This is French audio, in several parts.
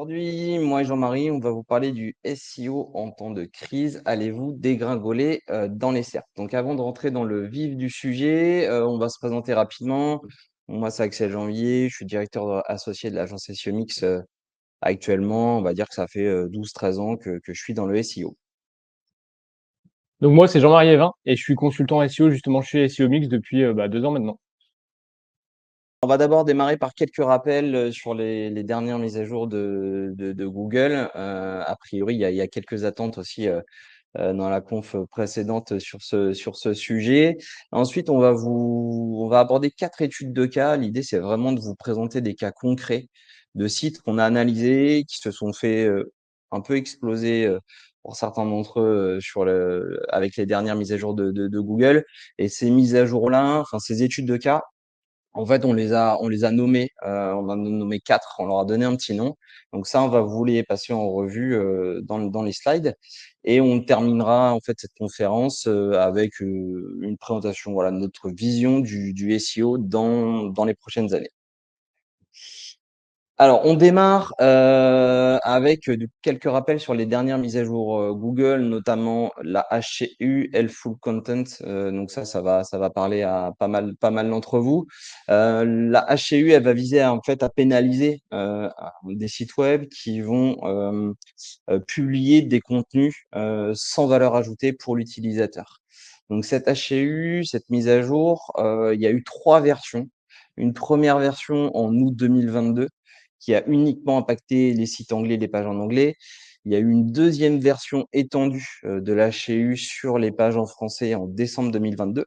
aujourd'hui, moi et Jean-Marie, on va vous parler du SEO en temps de crise. Allez-vous dégringoler dans les cercles? Donc avant de rentrer dans le vif du sujet, on va se présenter rapidement. Moi, c'est Axel Janvier, je suis directeur associé de l'agence SEO Mix actuellement. On va dire que ça fait 12-13 ans que je suis dans le SEO. Donc moi, c'est Jean-Marie Evin et je suis consultant SEO justement chez SEO Mix depuis 2 ans maintenant. On va d'abord démarrer par quelques rappels sur les dernières mises à jour de Google. A priori, il y a quelques attentes aussi dans la conf précédente sur ce sujet. Ensuite, on va aborder 4 études de cas. L'idée, c'est vraiment de vous présenter des cas concrets de sites qu'on a analysés, qui se sont fait un peu exploser pour certains d'entre eux avec les dernières mises à jour de Google. Et ces mises à jour-là, enfin ces études de cas, en fait, on les a nommés, on en a nommé 4, on leur a donné un petit nom. Donc ça, on va vous les passer en revue dans les slides. Et on terminera en fait cette conférence avec une présentation, voilà, de notre vision du SEO dans les prochaines années. Alors, on démarre avec quelques rappels sur les dernières mises à jour Google, notamment la HCU, Helpful Content. Donc ça va parler à pas mal d'entre vous. La HCU, elle va viser en fait à pénaliser des sites web qui vont publier des contenus sans valeur ajoutée pour l'utilisateur. Donc cette HCU, cette mise à jour, il y a eu 3 versions. Une première version en août 2022 qui a uniquement impacté les sites anglais, les pages en anglais. Il y a eu une deuxième version étendue de l'HCU sur les pages en français en décembre 2022.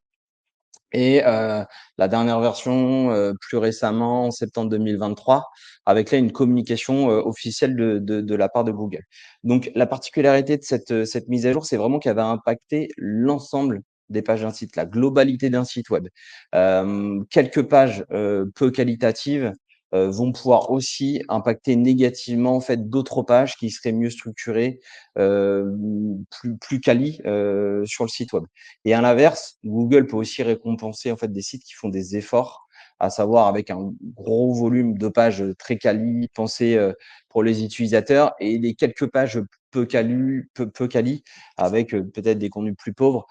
Et la dernière version, plus récemment, en septembre 2023, avec là une communication officielle de la part de Google. Donc la particularité de cette mise à jour, c'est vraiment qu'elle va impacter l'ensemble des pages d'un site, la globalité d'un site web. Quelques pages peu qualitatives vont pouvoir aussi impacter négativement en fait d'autres pages qui seraient mieux structurées, plus quali sur le site web. Et à l'inverse, Google peut aussi récompenser en fait des sites qui font des efforts, à savoir avec un gros volume de pages très quali, pensées pour les utilisateurs, et les quelques pages peu quali, avec peut-être des contenus plus pauvres.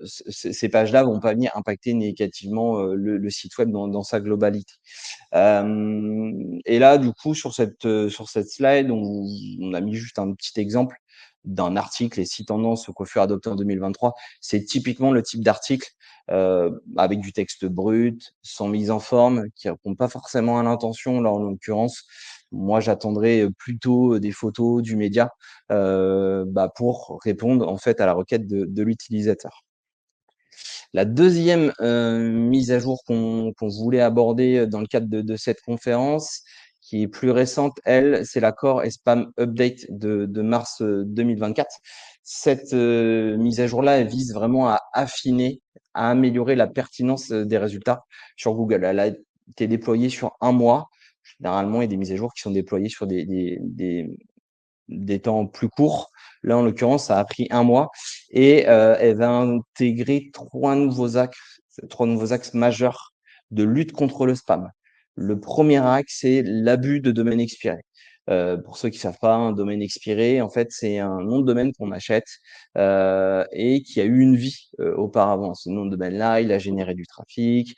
Ces pages-là vont pas venir impacter négativement le site web dans sa globalité. Et là, du coup, sur cette slide, on a mis juste un petit exemple d'un article, les 6 tendances coiffure adoptées en 2023. C'est typiquement le type d'article avec du texte brut, sans mise en forme, qui répond pas forcément à l'intention. Là, en l'occurrence, moi, j'attendrais plutôt des photos du média pour répondre en fait à la requête de l'utilisateur. La deuxième mise à jour qu'on voulait aborder dans le cadre de cette conférence, qui est plus récente, elle, c'est la Core et Spam Update de mars 2024. Cette mise à jour-là, elle vise vraiment à affiner, à améliorer la pertinence des résultats sur Google. Elle a été déployée sur un mois. Généralement, il y a des mises à jour qui sont déployées sur des temps plus courts. Là, en l'occurrence, ça a pris un mois et elle va intégrer trois nouveaux axes majeurs de lutte contre le spam. Le premier axe, c'est l'abus de domaine expiré. Pour ceux qui savent pas, un domaine expiré, en fait, c'est un nom de domaine qu'on achète et qui a eu une vie auparavant. Ce nom de domaine-là, il a généré du trafic,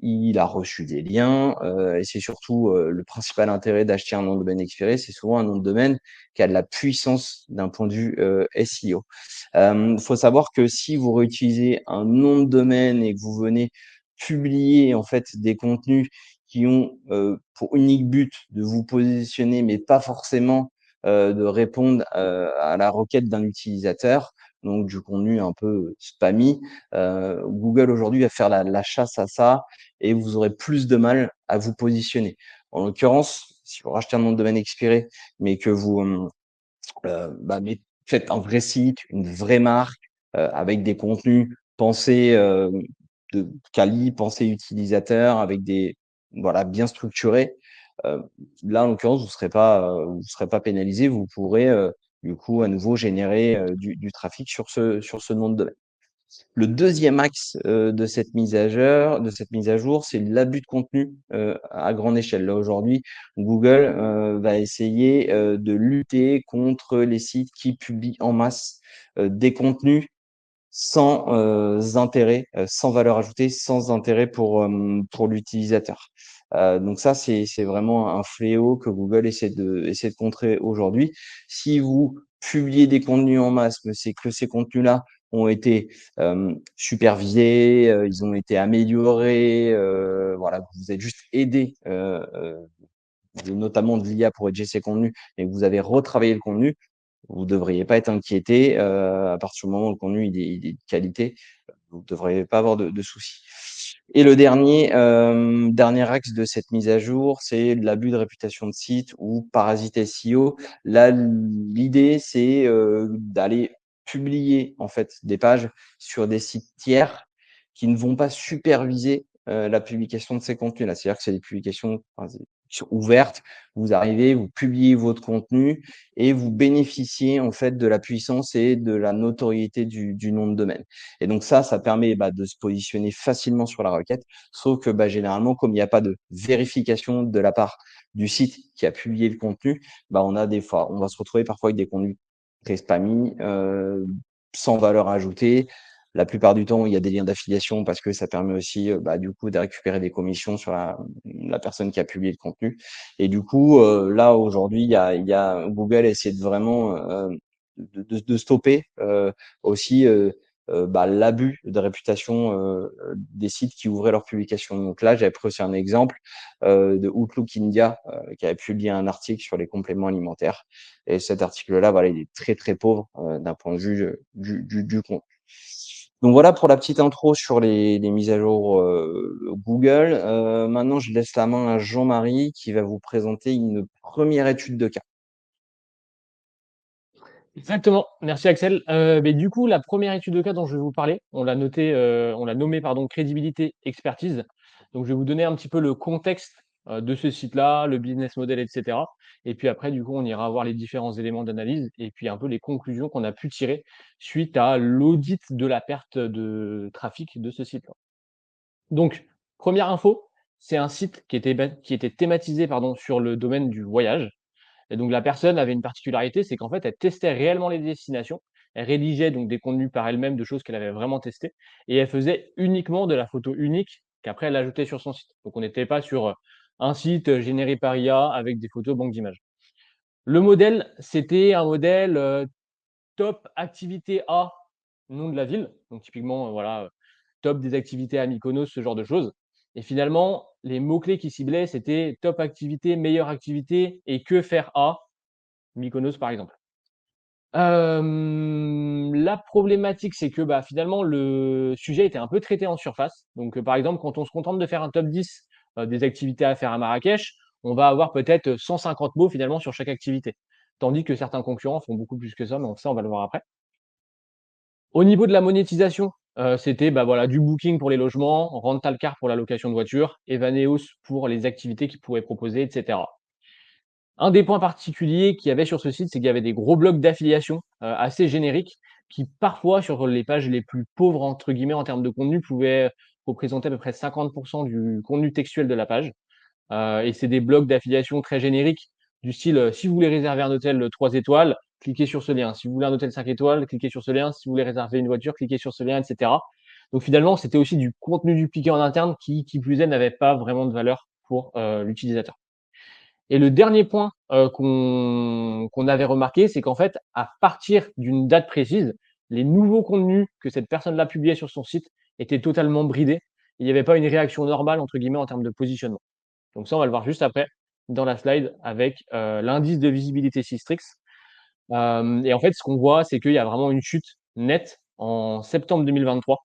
il a reçu des liens et c'est surtout le principal intérêt d'acheter un nom de domaine expiré, c'est souvent un nom de domaine qui a de la puissance d'un point de vue SEO. Faut savoir que si vous réutilisez un nom de domaine et que vous venez publier en fait des contenus qui ont pour unique but de vous positionner, mais pas forcément de répondre à la requête d'un utilisateur, donc du contenu un peu spammy, Google aujourd'hui va faire la chasse à ça et vous aurez plus de mal à vous positionner. En l'occurrence, si vous rachetez un nom de domaine expiré, mais que vous mais faites un vrai site, une vraie marque, avec des contenus pensés de quali, pensés utilisateurs, avec des voilà bien structurés. Là, en l'occurrence, vous serez pas pénalisé. Vous pourrez du coup à nouveau générer du trafic sur ce nom de domaine. Le deuxième axe de cette mise à jour, c'est l'abus de contenu à grande échelle. Là, aujourd'hui, Google va essayer de lutter contre les sites qui publient en masse des contenus sans intérêt, sans valeur ajoutée, sans intérêt pour l'utilisateur. Donc ça, c'est vraiment un fléau que Google essaie de contrer aujourd'hui. Si vous publiez des contenus en masse, mais c'est que ces contenus-là ont été supervisés, ils ont été améliorés, voilà, vous êtes juste aidé notamment de l'IA pour aider ces contenus, et que vous avez retravaillé le contenu, vous ne devriez pas être inquiété. À partir du moment où le contenu il est de qualité, vous ne devriez pas avoir de soucis. Et le dernier axe de cette mise à jour, c'est l'abus de réputation de site ou parasite SEO. Là, l'idée, c'est d'aller publier en fait des pages sur des sites tiers qui ne vont pas superviser la publication de ces contenus-là. C'est-à-dire que c'est des publications ouvertes. Vous arrivez, vous publiez votre contenu et vous bénéficiez en fait de la puissance et de la notoriété du nom de domaine. Et donc ça permet de se positionner facilement sur la requête, sauf que généralement, comme il n'y a pas de vérification de la part du site qui a publié le contenu, on va se retrouver parfois avec des contenus très spammy, sans valeur ajoutée. La plupart du temps, il y a des liens d'affiliation parce que ça permet aussi du coup de récupérer des commissions sur la personne qui a publié le contenu. Et du coup, là aujourd'hui, Google essaie de vraiment de stopper aussi l'abus de réputation des sites qui ouvraient leurs publications. Donc là, j'avais pris aussi un exemple de Outlook India qui avait publié un article sur les compléments alimentaires. Et cet article-là, voilà, il est très très pauvre d'un point de vue du contenu. Donc voilà pour la petite intro sur les mises à jour Google. Maintenant, je laisse la main à Jean-Marie qui va vous présenter une première étude de cas. Exactement, merci Axel. Beh, du coup, la première étude de cas dont je vais vous parler, on l'a nommée pardon, crédibilité expertise. Donc je vais vous donner un petit peu le contexte, de ce site-là, le business model et cetera. Et puis après, du coup, on ira voir les différents éléments d'analyse et puis un peu les conclusions qu'on a pu tirer suite à l'audit de la perte de trafic de ce site-là. Donc, première info, c'est un site qui était thématisé pardon, sur le domaine du voyage. Et donc la personne avait une particularité, c'est qu'en fait, elle testait réellement les destinations. Elle rédigeait donc des contenus par elle-même de choses qu'elle avait vraiment testées et elle faisait uniquement de la photo unique qu'après elle ajoutait sur son site. Donc on n'était pas sur, un site, généré par IA avec des photos banque d'images. Le modèle, c'était un modèle, top activité A, nom de la ville. Donc typiquement, voilà, top des activités à Mykonos, ce genre de choses. Et finalement, les mots-clés qui ciblaient, c'était top activité, meilleure activité et que faire à Mykonos, par exemple. La problématique, c'est que, finalement, le sujet était un peu traité en surface. Donc, par exemple, quand on se contente de faire un top 10 des activités à faire à Marrakech, on va avoir peut-être 150 mots finalement sur chaque activité. Tandis que certains concurrents font beaucoup plus que ça, mais ça, on va le voir après. Au niveau de la monétisation, c'était, voilà, du booking pour les logements, rental car pour la location de voiture, Evaneos pour les activités qu'ils pouvaient proposer, et cetera. Un des points particuliers qu'il y avait sur ce site, c'est qu'il y avait des gros blocs d'affiliation, assez génériques qui parfois sur les pages les plus «pauvres» entre guillemets en termes de contenu pouvaient représenter à peu près 50 du contenu textuel de la page. Et c'est des blocs d'affiliation très génériques du style, si vous voulez réserver un hôtel, 3 étoiles, cliquez sur ce lien. Si vous voulez un hôtel 5 étoiles, cliquez sur ce lien. Si vous voulez réserver une voiture, cliquez sur ce lien et cetera. Donc finalement, c'était aussi du contenu dupliqué en interne qui plus est n'avait pas vraiment de valeur pour, l'utilisateur. Et le dernier point, qu'on avait remarqué, c'est qu'en fait, à partir d'une date précise, les nouveaux contenus que cette personne-là publiait sur son site étaient totalement bridés. Il n'y avait pas une «réaction normale» entre guillemets en termes de positionnement. Donc ça, on va le voir juste après dans la slide avec, l'indice de visibilité Systrix. Et en fait, ce qu'on voit, c'est qu'il y a vraiment une chute nette en septembre 2023,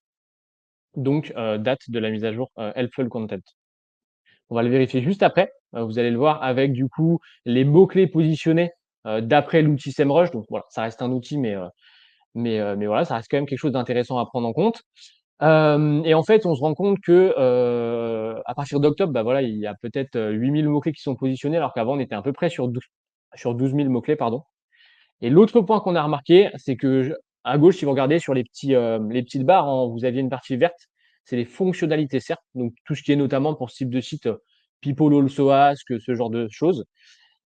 donc date de la mise à jour, Helpful Content. On va le vérifier juste après. Vous allez le voir avec du coup les mots-clés positionnés, d'après l'outil SEMrush. Donc voilà, ça reste un outil, mais voilà, ça reste quand même quelque chose d'intéressant à prendre en compte. Et en fait, on se rend compte que, à partir d'octobre, voilà, il y a peut-être, 8 000 mots-clés qui sont positionnés alors qu'avant on était à peu près sur 12 000 mots-clés, pardon. Et l'autre point qu'on a remarqué, c'est que À gauche, si vous regardez sur les petites barres, vous aviez une partie verte, c'est les fonctionnalités certes, donc tout ce qui est notamment pour ce type de site, People Also Ask, ce genre de choses.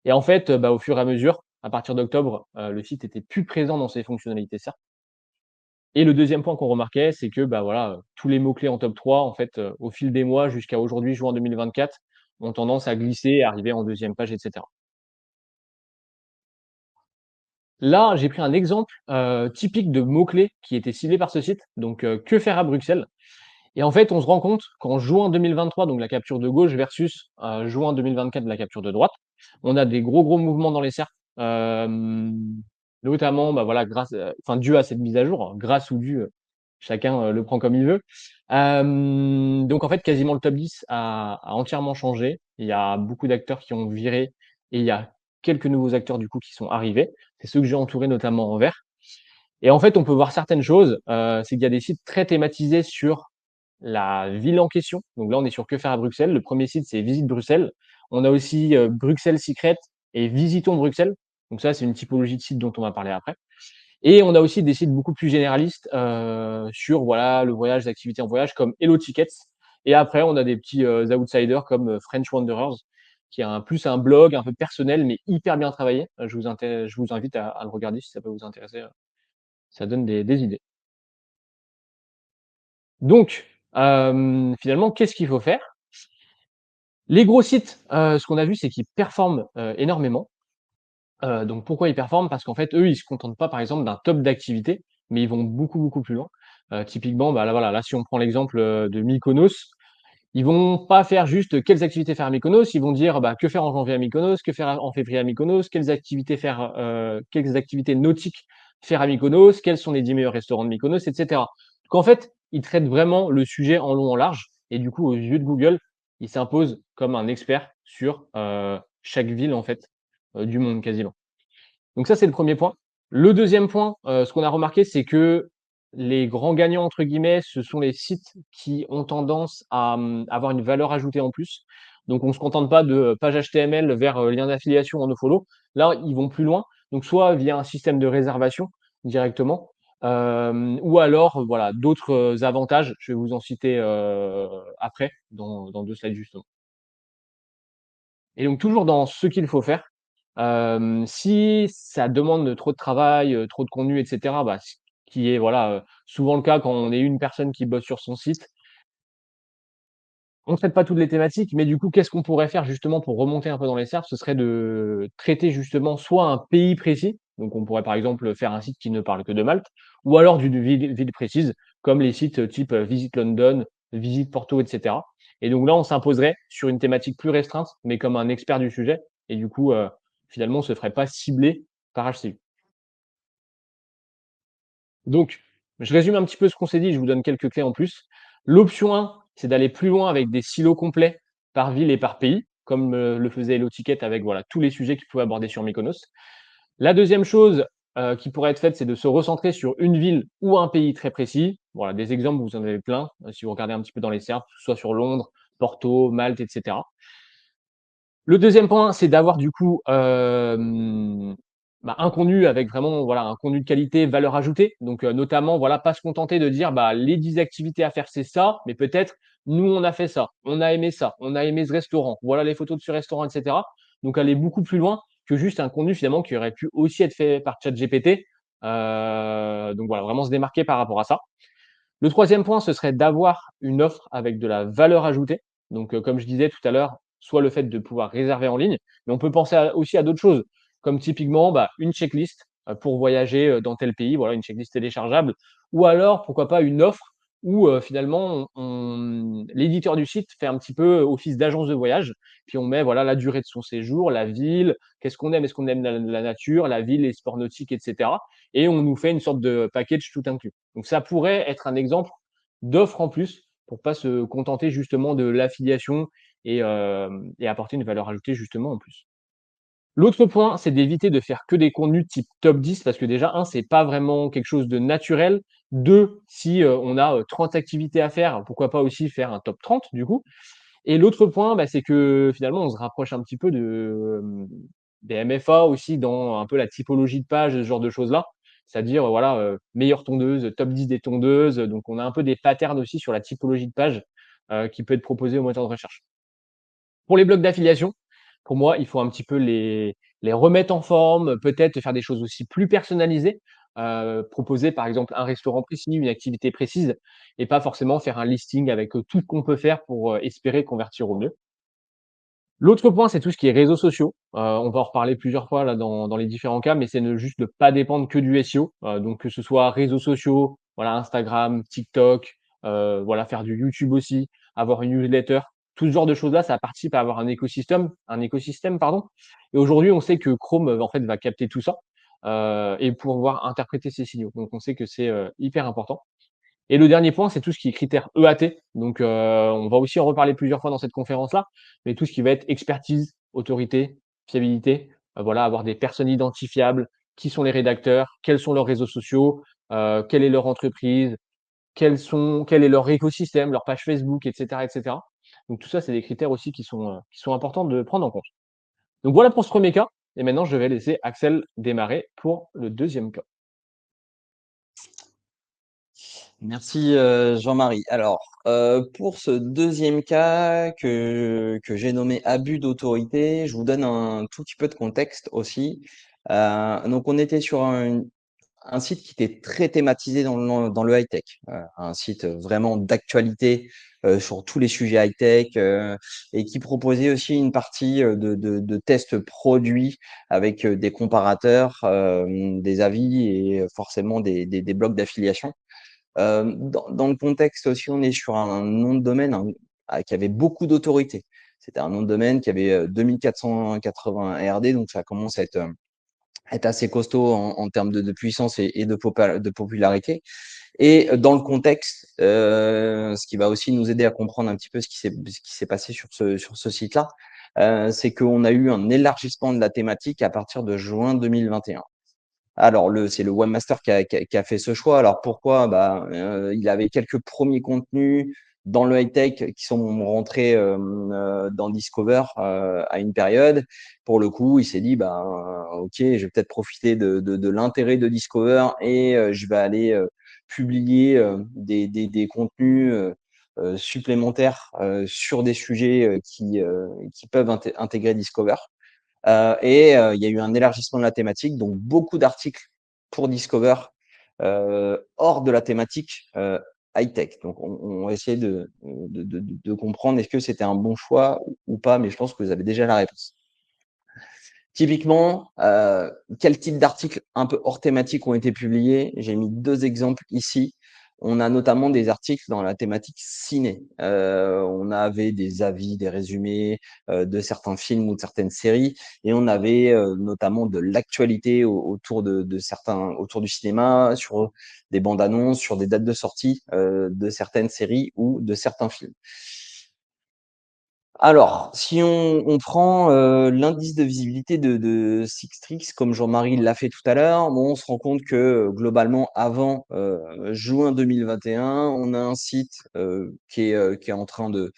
Et en fait, bah, au fur et à mesure, à partir d'octobre, le site était plus présent dans ces fonctionnalités certes. Et le deuxième point qu'on remarquait, c'est que, bah, voilà, tous les mots-clés en top 3, en fait, au fil des mois jusqu'à aujourd'hui, juin 2024, ont tendance à glisser et arriver en deuxième page et cetera. Là, j'ai pris un exemple, typique de mots-clés qui étaient ciblés par ce site, donc que faire à Bruxelles? Et en fait, on se rend compte qu'en juin 2023, donc la capture de gauche versus, juin 2024, la capture de droite, on a des gros, gros mouvements dans les cercles, notamment, bah, voilà, enfin, dû à cette mise à jour, grâce ou dû, chacun, le prend comme il veut. Donc en fait, quasiment le top 10 a entièrement changé. Il y a beaucoup d'acteurs qui ont viré et il y a quelques nouveaux acteurs, du coup, qui sont arrivés. C'est ceux que j'ai entourés notamment en vert. Et en fait, on peut voir certaines choses, c'est qu'il y a des sites très thématisés sur la ville en question. Donc là, on est sur Que faire à Bruxelles. Le premier site, c'est Visite Bruxelles. On a aussi, Bruxelles Secret et Visitons Bruxelles. Donc ça, c'est une typologie de site dont on va parler après. Et on a aussi des sites beaucoup plus généralistes, sur voilà, le voyage, l'activité en voyage comme Hello Tickets. Et après, on a des petits, outsiders comme, French Wanderers, qui est plus un blog un peu personnel, mais hyper bien travaillé. Je vous invite à le regarder si ça peut vous intéresser, ça donne des idées. Donc, finalement, qu'est-ce qu'il faut faire? Les gros sites, ce qu'on a vu, c'est qu'ils performent, énormément. Donc pourquoi ils performent? Parce qu'en fait, eux, ils se contentent pas, par exemple, d'un top d'activité, mais ils vont beaucoup, beaucoup plus loin. Typiquement, bah, là, voilà, là, si on prend l'exemple, de Mykonos, ils vont pas faire juste, quelles activités faire à Mykonos, ils vont dire, bah, que faire en janvier à Mykonos, que faire en février à Mykonos, quelles activités nautiques faire à Mykonos, quels sont les 10 meilleurs restaurants de Mykonos, et cetera. Donc en fait, ils traitent vraiment le sujet en long, en large et du coup, aux yeux de Google, ils s'imposent comme un expert sur, chaque ville, en fait, du monde quasiment. Donc ça, c'est le premier point. Le deuxième point, ce qu'on a remarqué, c'est que les «grands gagnants» entre guillemets, ce sont les sites qui ont tendance à, avoir une valeur ajoutée en plus. Donc on ne se contente pas de page HTML vers, lien d'affiliation en nofollow. Là, ils vont plus loin, donc soit via un système de réservation directement, ou alors, voilà, d'autres, avantages. Je vais vous en citer, après dans 2 slides justement. Et donc toujours dans ce qu'il faut faire, si ça demande trop de travail, trop de contenu et cetera, bah, ce qui est voilà, souvent le cas quand on est une personne qui bosse sur son site, on ne traite pas toutes les thématiques, mais du coup, qu'est-ce qu'on pourrait faire justement pour remonter un peu dans les cerfs? Ce serait de traiter justement soit un pays précis, donc on pourrait par exemple faire un site qui ne parle que de Malte, ou alors d'une ville précise, comme les sites type, Visit London, Visit Porto et cetera. Et donc là, on s'imposerait sur une thématique plus restreinte, mais comme un expert du sujet et du coup, finalement, on se ferait pas cibler par HCU. Donc, je résume un petit peu ce qu'on s'est dit, je vous donne quelques clés en plus. L'option 1, c'est d'aller plus loin avec des silos complets par ville et par pays, comme, le faisait HelloTicket avec voilà, tous les sujets qu'il pouvait aborder sur Mykonos. La deuxième chose, qui pourrait être faite, c'est de se recentrer sur une ville ou un pays très précis. Voilà, des exemples, vous en avez plein, si vous regardez un petit peu dans les SERPs, soit sur Londres, Porto, Malte et cetera. Le deuxième point, c'est d'avoir du coup, bah, un contenu avec vraiment, voilà, un contenu de qualité, valeur ajoutée. Donc, notamment, voilà, pas se contenter de dire: «Bah, les 10 activités à faire, c'est ça», mais peut-être: «Nous, on a fait ça, on a aimé ça, on a aimé ce restaurant, voilà les photos de ce restaurant» et cetera. Donc aller beaucoup plus loin que juste un contenu finalement qui aurait pu aussi être fait par ChatGPT. Donc voilà, vraiment se démarquer par rapport à ça. Le troisième point, ce serait d'avoir une offre avec de la valeur ajoutée. Donc, comme je disais tout à l'heure, soit le fait de pouvoir réserver en ligne, mais on peut penser aussi à d'autres choses, comme typiquement bah, une checklist pour voyager dans tel pays, voilà, une checklist téléchargeable, ou alors, pourquoi pas, une offre où finalement l'éditeur du site fait un petit peu office d'agence de voyage, puis on met voilà, la durée de son séjour, la ville, qu'est-ce qu'on aime, est-ce qu'on aime la nature, la ville, les sports nautiques, etc. Et on nous fait une sorte de package tout inclus. Donc ça pourrait être un exemple d'offre en plus pour pas se contenter justement de l'affiliation et apporter une valeur ajoutée justement en plus. L'autre point, c'est d'éviter de faire que des contenus type top 10 parce que déjà 1, c'est pas vraiment quelque chose de naturel. 2, si, on a, 30 activités à faire, pourquoi pas aussi faire un top 30 du coup? Et l'autre point, bah, c'est que finalement on se rapproche un petit peu des MFA aussi dans un peu la typologie de page, ce genre de choses-là. c'est-à-dire, voilà, meilleure tondeuse, top 10 des tondeuses, donc on a un peu des patterns aussi sur la typologie de page, qui peut être proposée au moteur de recherche. Pour les blogs d'affiliation, pour moi, il faut un petit peu les remettre en forme, peut-être faire des choses aussi plus personnalisées, proposer par exemple un restaurant précis, une activité précise et pas forcément faire un listing avec, tout ce qu'on peut faire pour, espérer convertir au mieux. L'autre point, c'est tout ce qui est réseaux sociaux. On va en reparler plusieurs fois là dans les différents cas, mais c'est ne juste de pas dépendre que du SEO. Donc que ce soit réseaux sociaux, voilà Instagram, TikTok, voilà faire du YouTube aussi, avoir une newsletter. Tout ce genre de choses-là, ça participe à avoir un écosystème pardon. Et aujourd'hui, on sait que Chrome, en fait, va capter tout ça, et pouvoir interpréter ces signaux. Donc on sait que c'est, hyper important. Et le dernier point, c'est tout ce qui est critères EAT. Donc, on va aussi en reparler plusieurs fois dans cette conférence-là, mais tout ce qui va être expertise, autorité, fiabilité, voilà, avoir des personnes identifiables, qui sont les rédacteurs, quels sont leurs réseaux sociaux, quelle est leur entreprise, quel est leur écosystème, leur page Facebook, et cetera, et cetera. Donc tout ça, c'est des critères aussi qui sont importants de prendre en compte. Donc voilà pour ce premier cas et maintenant je vais laisser Axel démarrer pour le deuxième cas. Merci, Jean-Marie. Alors, pour ce deuxième cas que j'ai nommé abus d'autorité, je vous donne un tout petit peu de contexte aussi. Donc on était sur un site qui était très thématisé dans le high-tech, un site vraiment d'actualité, sur tous les sujets high-tech, et qui proposait aussi une partie, de tests produits avec, des comparateurs, des avis et forcément des blocs d'affiliation. Dans le contexte aussi, on est sur un nom de domaine, qui avait beaucoup d'autorité. C'était un nom de domaine qui avait, 2 480 RD, donc ça commence à être assez costaud en termes de puissance et de popularité. Et dans le contexte, ce qui va aussi nous aider à comprendre un petit peu ce qui s'est passé sur ce site-là, c'est qu'on a eu un élargissement de la thématique à partir de juin 2021. Alors c'est le webmaster qui a fait ce choix. Alors pourquoi? Bah, il avait quelques premiers contenus dans le high-tech qui sont rentrés, dans Discover, à une période. Pour le coup, il s'est dit: «Bah, OK, je vais peut-être profiter de l'intérêt de Discover et je vais aller, publier, des contenus, supplémentaires, sur des sujets, qui peuvent intégrer Discover». Il y a eu un élargissement de la thématique, donc beaucoup d'articles pour Discover, hors de la thématique, high-tech. Donc on va essayer de comprendre est-ce que c'était un bon choix ou pas, mais je pense que vous avez déjà la réponse. Typiquement, quel type d'articles un peu hors thématique ont été publiés? J'ai mis 2 exemples ici. On a notamment des articles dans la thématique ciné. On avait des avis, des résumés, de certains films ou de certaines séries et on avait, notamment de l'actualité autour du cinéma, sur des bandes annonces, sur des dates de sortie, de certaines séries ou de certains films. Alors, si on prend, l'indice de visibilité de Sixtrix comme Jean-Marie l'a fait tout à l'heure, bon, on se rend compte que, globalement avant, juin 2021, on a un site, qui est en train de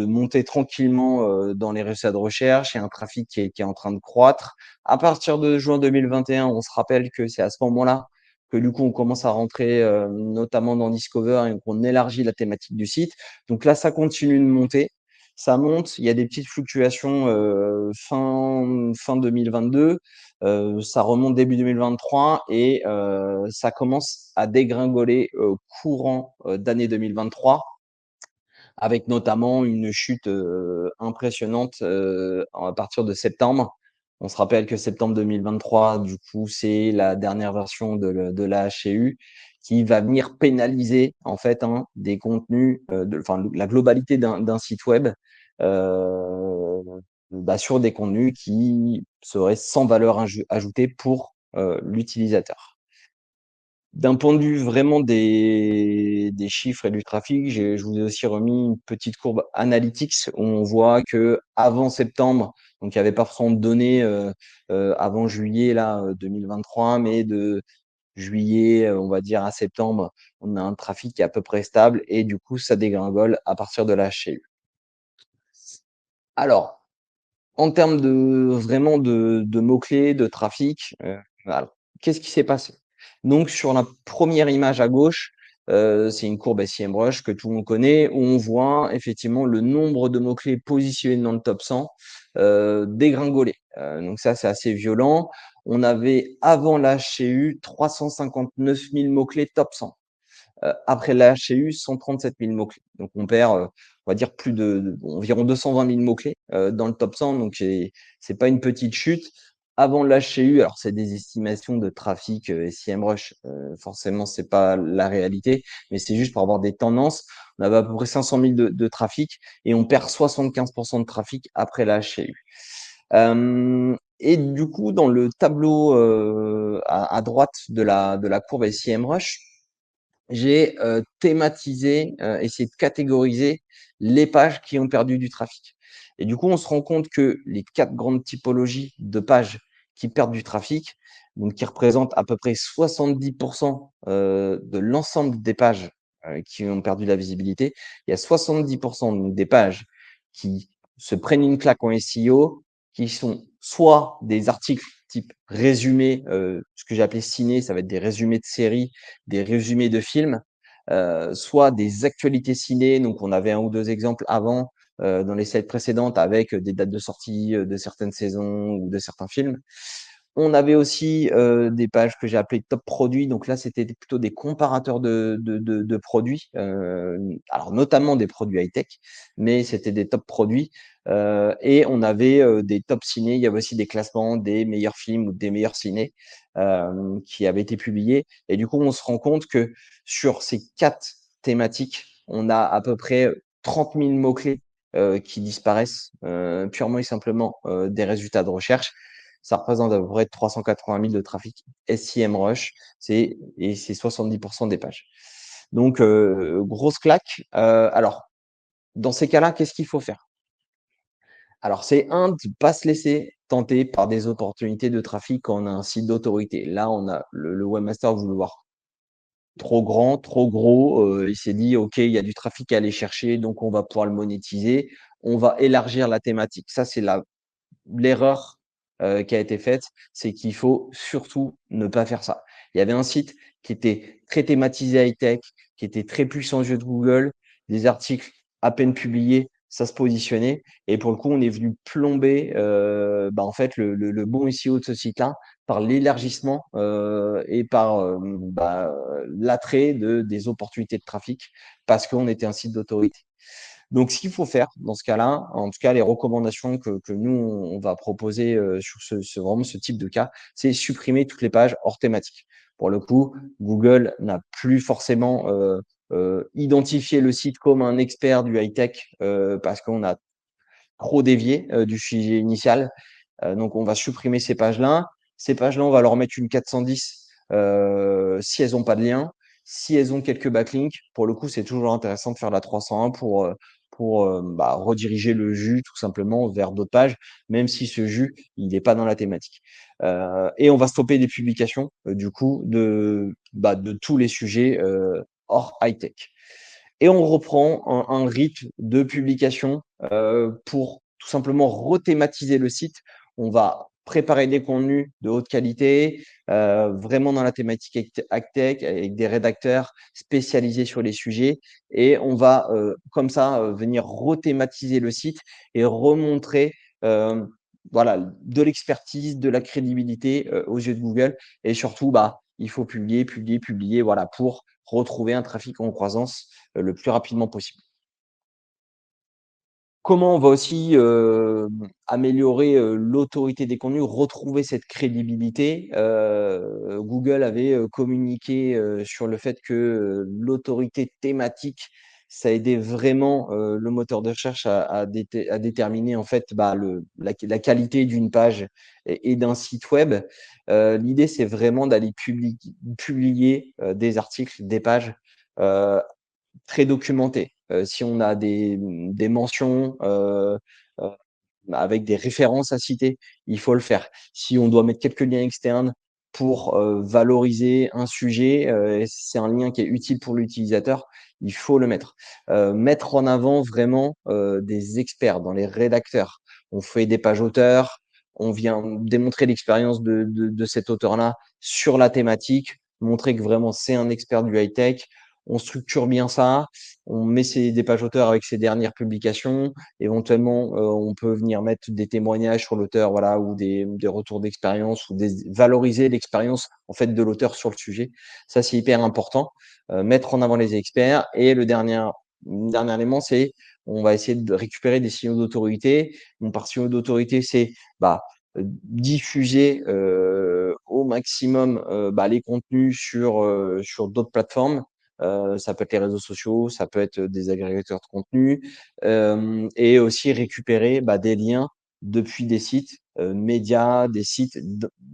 monter tranquillement, dans les résultats de recherche et un trafic qui est en train de croître. À partir de juin 2021, on se rappelle que c'est à ce moment-là que du coup on commence à rentrer, notamment dans Discover et qu'on élargit la thématique du site. Donc là, ça continue de monter. Ça monte, il y a des petites fluctuations, fin 2022, ça remonte début 2023 et ça commence à dégringoler, courant, d'année 2023 avec notamment une chute, impressionnante, à partir de septembre. On se rappelle que septembre 2023, du coup, c'est la dernière version de la HCU qui va venir pénaliser en fait, hein, des contenus, la globalité d'un site web, heu, sur des contenus qui seraient sans valeur ajoutée pour, l'utilisateur. D'un point de vue vraiment des chiffres et du trafic, je vous ai aussi remis une petite courbe analytics où on voit que avant septembre, donc il y avait pas forcément de données, avant juillet là, 2023, mais de juillet, on va dire à septembre, on a un trafic qui est à peu près stable et du coup ça dégringole à partir de la HCU. Alors, en termes de vraiment de mots-clés, de trafic, voilà. qu'est-ce qui s'est passé? Donc sur la première image à gauche, c'est une courbe SEMrush que tout le monde connaît, où on voit effectivement le nombre de mots-clés positionnés dans le top 100 dégringoler. Donc ça, c'est assez violent. On avait avant la HCU 359 000 mots-clés top 100. Après la HCU, 137 000 mots-clés. Donc on perd, on va dire environ 220 000 mots-clés dans le top 100. Donc c'est pas une petite chute. Avant l'HCU, alors c'est des estimations de trafic SEMrush, forcément c'est pas la réalité, mais c'est juste pour avoir des tendances. On avait à peu près 500 000 de trafic et on perd 75% de trafic après la HCU. Et du coup, dans le tableau à droite de la courbe SEMrush, j'ai thématisé, essayé de catégoriser les pages qui ont perdu du trafic. Et du coup, on se rend compte que les 4 grandes typologies de pages qui perdent du trafic, donc qui représentent à peu près 70 de l'ensemble des pages qui ont perdu de la visibilité. Il y a 70 donc des pages qui se prennent une claque en SEO, qui sont soit des articles type résumé, ce que j'ai appelé ciné, ça va être des résumés de séries, des résumés de films, soit des actualités ciné. Donc, on avait un ou deux exemples avant dans les slides précédentes avec des dates de sortie de certaines saisons ou de certains films. On avait aussi des pages que j'ai appelées top produits. Donc là, c'était plutôt des comparateurs de produits, alors notamment des produits high-tech, mais c'était des top produits. Et on avait des top ciné. Il y avait aussi des classements des meilleurs films ou des meilleurs ciné qui avaient été publiés. Et du coup, on se rend compte que sur ces 4 thématiques, on a à peu près 30 000 mots-clés qui disparaissent purement et simplement des résultats de recherche. Ça représente à peu près 380 000 de trafic SEMrush, et c'est 70% des pages. Donc, grosse claque. Alors, dans ces cas-là, qu'est-ce qu'il faut faire? Alors, c'est de ne pas se laisser tenter par des opportunités de trafic quand on a un site d'autorité. Là, on a le webmaster voulu voir trop grand, trop gros. Il s'est dit, OK, il y a du trafic à aller chercher, donc on va pouvoir le monétiser. On va élargir la thématique. Ça, c'est l'erreur qui a été faite, c'est qu'il faut surtout ne pas faire ça. Il y avait un site qui était très thématisé high-tech, qui était très puissant aux yeux de Google, des articles à peine publiés, ça se positionnait. Et pour le coup, on est venu plomber en fait le bon SEO de ce site-là par l'élargissement et par l'attrait des opportunités de trafic parce qu'on était un site d'autorité. Donc, ce qu'il faut faire dans ce cas-là, en tout cas, les recommandations que nous, on va proposer sur vraiment ce type de cas, c'est supprimer toutes les pages hors thématique. Pour le coup, Google n'a plus forcément identifié le site comme un expert du high-tech parce qu'on a trop dévié du sujet initial. Donc, on va supprimer ces pages-là. Ces pages-là, on va leur mettre une 410 si elles n'ont pas de lien. Si elles ont quelques backlinks, pour le coup, c'est toujours intéressant de faire la 301 pour rediriger le jus tout simplement vers d'autres pages, même si ce jus, il n'est pas dans la thématique. Et on va stopper des publications, du coup, de tous les sujets hors high-tech. Et on reprend un rythme de publication pour tout simplement rethématiser le site. On va préparer des contenus de haute qualité, vraiment dans la thématique tech, avec des rédacteurs spécialisés sur les sujets. Et on va comme ça venir rethématiser le site et remontrer voilà, de l'expertise, de la crédibilité aux yeux de Google. Et surtout, il faut publier, publier, publier, voilà, pour retrouver un trafic en croissance le plus rapidement possible. Comment on va aussi améliorer l'autorité des contenus, retrouver cette crédibilité? Google avait communiqué sur le fait que l'autorité thématique, ça aidait vraiment le moteur de recherche à déterminer en fait la qualité d'une page et d'un site web. L'idée, c'est vraiment d'aller publier des articles, des pages très documenté. Si on a des mentions avec des références à citer, il faut le faire. Si on doit mettre quelques liens externes pour valoriser un sujet, et si c'est un lien qui est utile pour l'utilisateur, il faut le mettre. Mettre en avant vraiment des experts dans les rédacteurs. On fait des pages auteurs, on vient démontrer l'expérience de cet auteur-là sur la thématique, montrer que vraiment c'est un expert du high-tech. On structure bien ça, on met des pages auteurs avec ses dernières publications. Éventuellement, on peut venir mettre des témoignages sur l'auteur, voilà, ou des retours d'expérience, ou valoriser l'expérience en fait de l'auteur sur le sujet. Ça, c'est hyper important. Mettre en avant les experts. Et le dernier élément, c'est on va essayer de récupérer des signaux d'autorité. Donc, par signaux d'autorité, c'est diffuser au maximum les contenus sur d'autres plateformes. Ça peut être les réseaux sociaux, ça peut être des agrégateurs de contenu, et aussi récupérer des liens depuis des sites médias, des sites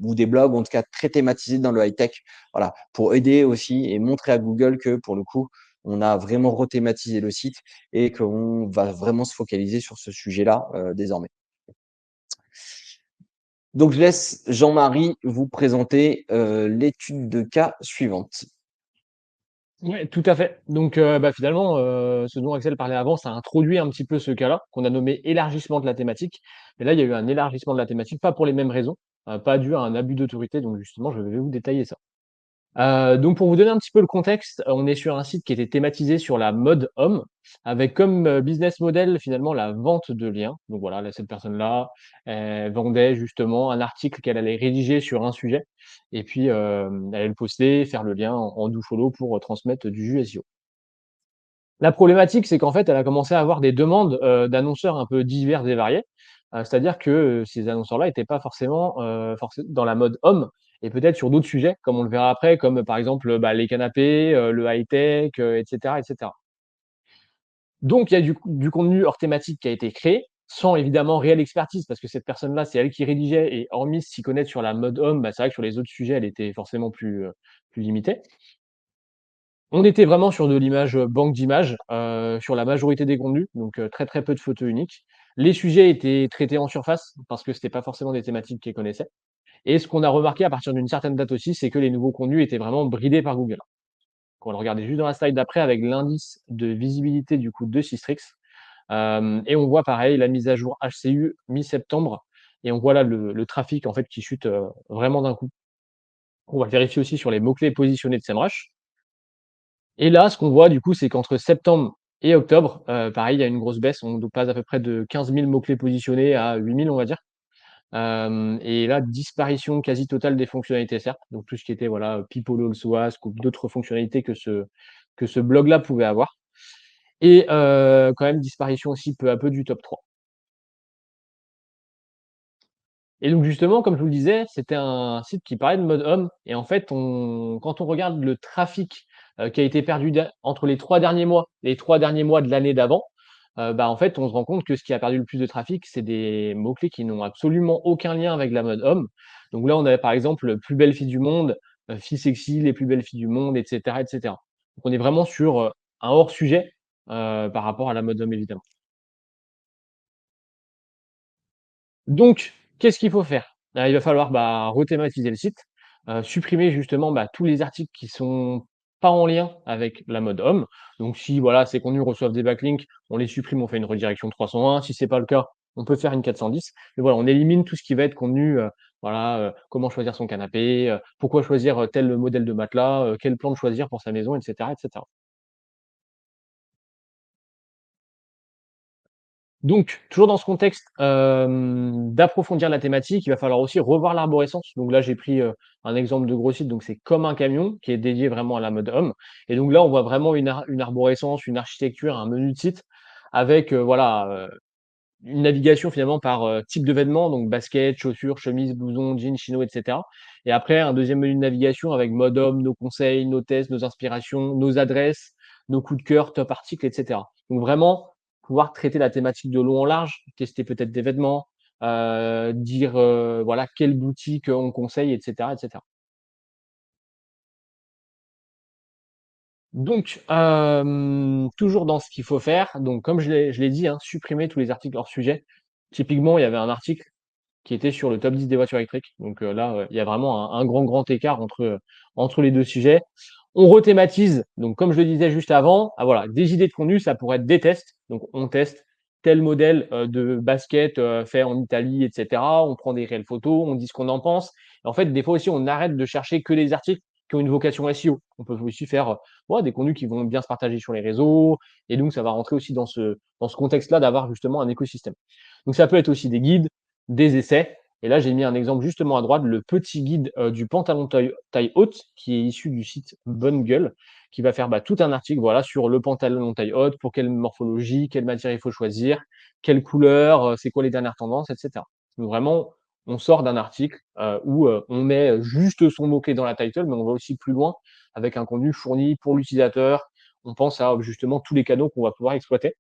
ou des blogs, en tout cas très thématisés dans le high-tech, voilà, pour aider aussi et montrer à Google que pour le coup, on a vraiment rethématisé le site et qu'on va vraiment se focaliser sur ce sujet-là désormais. Donc, je laisse Jean-Marie vous présenter l'étude de cas suivante. Ouais, tout à fait. Donc, finalement, ce dont Axel parlait avant, ça introduit un petit peu ce cas-là, qu'on a nommé élargissement de la thématique. Mais là, il y a eu un élargissement de la thématique, pas pour les mêmes raisons, pas dû à un abus d'autorité. Donc justement, je vais vous détailler ça. Donc pour vous donner un petit peu le contexte, on est sur un site qui était thématisé sur la mode homme, avec comme, business model finalement la vente de liens. Donc voilà, là cette personne-là, elle vendait justement un article qu'elle allait rédiger sur un sujet et puis, elle allait le poster, faire le lien en do follow pour, transmettre du jus SEO. La problématique, c'est qu'en fait, elle a commencé à avoir des demandes, d'annonceurs un peu divers et variés. C'est-à-dire que, ces annonceurs-là étaient pas forcément, dans la mode homme et peut-être sur d'autres sujets, comme on le verra après, comme, par exemple, les canapés, le high-tech, et cetera, et cetera. Donc il y a du contenu hors thématique qui a été créé, sans évidemment réelle expertise, parce que cette personne-là, c'est elle qui rédigeait et hormis s'y connaître sur la mode homme, c'est vrai que sur les autres sujets, elle était forcément plus limitée. On était vraiment sur de l'image, banque d'images, sur la majorité des contenus, donc très, très peu de photos uniques. Les sujets étaient traités en surface, parce que c'était pas forcément des thématiques qu'elle connaissait et ce qu'on a remarqué à partir d'une certaine date aussi, c'est que les nouveaux contenus étaient vraiment bridés par Google. On va le regarder juste dans la slide d'après avec l'indice de visibilité du coup de Systrix, et on voit pareil la mise à jour HCU mi-septembre et on voit là le trafic en fait qui chute, vraiment d'un coup. On va le vérifier aussi sur les mots-clés positionnés de SEMrush. Et là, ce qu'on voit du coup, c'est qu'entre septembre et octobre, pareil, il y a une grosse baisse. On passe à peu près de 15 000 mots-clés positionnés à 8 000, on va dire. Et là, disparition quasi totale des fonctionnalités SERP, donc tout ce qui était voilà, People Also Ask ou d'autres fonctionnalités que ce blog-là pouvait avoir. Et quand même disparition aussi peu à peu du top 3. Et donc justement, comme je vous le disais, c'était un site qui parlait de mode homme et en fait, quand on regarde le trafic, qui a été perdu entre les 3 derniers mois de l'année d'avant, en fait, on se rend compte que ce qui a perdu le plus de trafic, c'est des mots-clés qui n'ont absolument aucun lien avec la mode homme. Donc là, on avait par exemple, plus belle fille du monde, fille sexy, les plus belles filles du monde et cetera, et cetera. Donc on est vraiment sur, un hors sujet, par rapport à la mode homme évidemment. Donc, qu'est-ce qu'il faut faire? Il va falloir, rethématiser le site, supprimer justement, tous les articles qui sont pas en lien avec la mode homme. Donc si voilà, ces contenus reçoivent des backlinks, on les supprime, on fait une redirection 301. Si c'est pas le cas, on peut faire une 410. Mais voilà, on élimine tout ce qui va être contenu, comment choisir son canapé, pourquoi choisir, tel modèle de matelas, quel plan de choisir pour sa maison et cetera, et cetera. Donc, toujours dans ce contexte, d'approfondir la thématique, il va falloir aussi revoir l'arborescence. Donc là, j'ai pris, un exemple de gros site, donc c'est Comme un camion, qui est dédié vraiment à la mode homme et donc là, on voit vraiment une arborescence, une architecture, un menu de site avec, une navigation finalement par, type de vêtements, donc basket, chaussures, chemise, blouson, jean, chino et cetera et après un deuxième menu de navigation avec mode homme, nos conseils, nos tests, nos inspirations, nos adresses, nos coups de cœur, top articles et cetera. Donc vraiment, pouvoir traiter la thématique de long en large, tester peut-être des vêtements, dire, voilà quelle boutique, on conseille et cetera, et cetera. Donc, toujours dans ce qu'il faut faire, donc comme je l'ai dit, hein, supprimer tous les articles hors sujet. Typiquement, il y avait un article qui était sur le top 10 des voitures électriques. Donc, là, il y a vraiment un grand écart entre les 2 sujets. On rethématise, donc comme je le disais juste avant, voilà, des idées de contenu, ça pourrait être des tests, donc on teste tel modèle de basket fait en Italie, etc. On prend des réelles photos, on dit ce qu'on en pense. Et en fait, des fois aussi, on arrête de chercher que les articles qui ont une vocation SEO. On peut aussi faire des contenus qui vont bien se partager sur les réseaux. Et donc, ça va rentrer aussi dans ce contexte-là d'avoir justement un écosystème. Donc, ça peut être aussi des guides, des essais. Et là, j'ai mis un exemple justement à droite, le petit guide du pantalon taille haute, qui est issu du site Bonne Gueule, qui va faire tout un article voilà, sur le pantalon taille haute, pour quelle morphologie, quelle matière il faut choisir, quelle couleur, c'est quoi les dernières tendances, etc. Donc vraiment, on sort d'un article où on met juste son mot-clé dans la title, mais on va aussi plus loin avec un contenu fourni pour l'utilisateur. On pense à justement tous les canaux qu'on va pouvoir exploiter.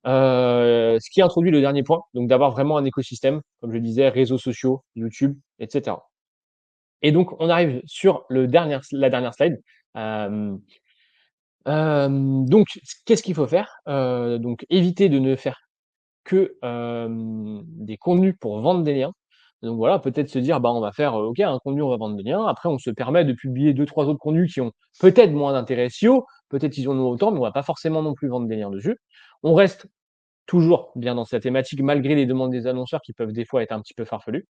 Ce qui introduit le dernier point, donc d'avoir vraiment un écosystème, comme je disais, réseaux sociaux, YouTube, etc. Et donc, on arrive sur la dernière slide. Hem, donc, qu'est-ce qu'il faut faire? Donc éviter de ne faire que, des contenus pour vendre des liens. Donc voilà, peut-être se dire: on va faire, OK, un contenu, on va vendre des liens. Après, on se permet de publier deux trois autres contenus qui ont peut-être moins d'intérêt SEO, peut-être ils en ont autant, mais on va pas forcément non plus vendre des liens dessus. On reste toujours bien dans cette thématique, malgré les demandes des annonceurs qui peuvent des fois être un petit peu farfelues.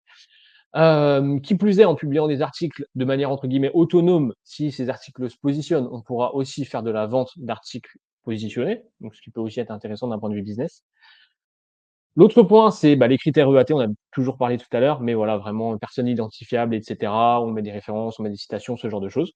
Qui plus est, en publiant des articles de manière entre guillemets «autonome», si ces articles se positionnent, on pourra aussi faire de la vente d'articles positionnés, donc ce qui peut aussi être intéressant d'un point de vue business. L'autre point, c'est, les critères EAT, on a toujours parlé tout à l'heure, mais voilà, vraiment personne identifiable et cetera. On met des références, on met des citations, ce genre de choses.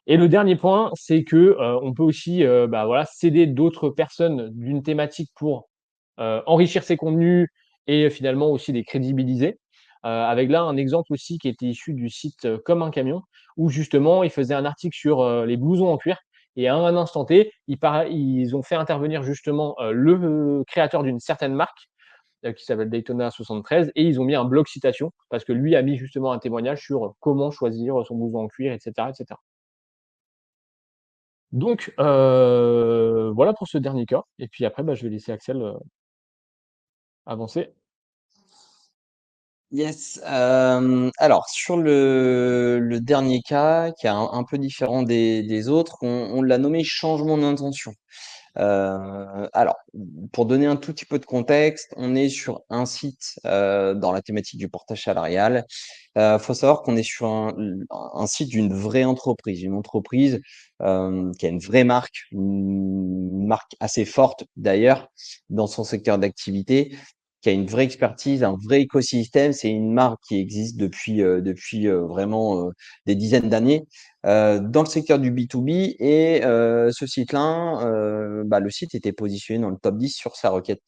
Et le dernier point, c'est que, on peut aussi, voilà, s'aider d'autres personnes d'une thématique pour, enrichir ses contenus et finalement aussi les crédibiliser. Avec là, un exemple aussi qui était issu du site, Comme un camion, où justement ils faisaient un article sur, les blousons en cuir et à un instant T, ils ont fait intervenir justement, le créateur d'une certaine marque, qui s'appelle Daytona 73 et ils ont mis un bloc citation parce que lui a mis justement un témoignage sur, comment choisir, son blouson en cuir et cetera et cetera. Donc voilà pour ce dernier cas et puis après, je vais laisser Axel, avancer. Yes, alors sur le dernier cas qui est un peu différent des autres, on l'a nommé changement d'intention. Alors, pour donner un tout petit peu de contexte, on est sur un site, dans la thématique du portage salarial. Faut savoir qu'on est sur un site d'une vraie entreprise, une entreprise, qui a une vraie marque, une marque assez forte d'ailleurs dans son secteur d'activité, qui a une vraie expertise, un vrai écosystème. C'est une marque qui existe depuis vraiment, des dizaines d'années, dans le secteur du B2B et ce site-là, le site était positionné dans le top 10 sur sa requête,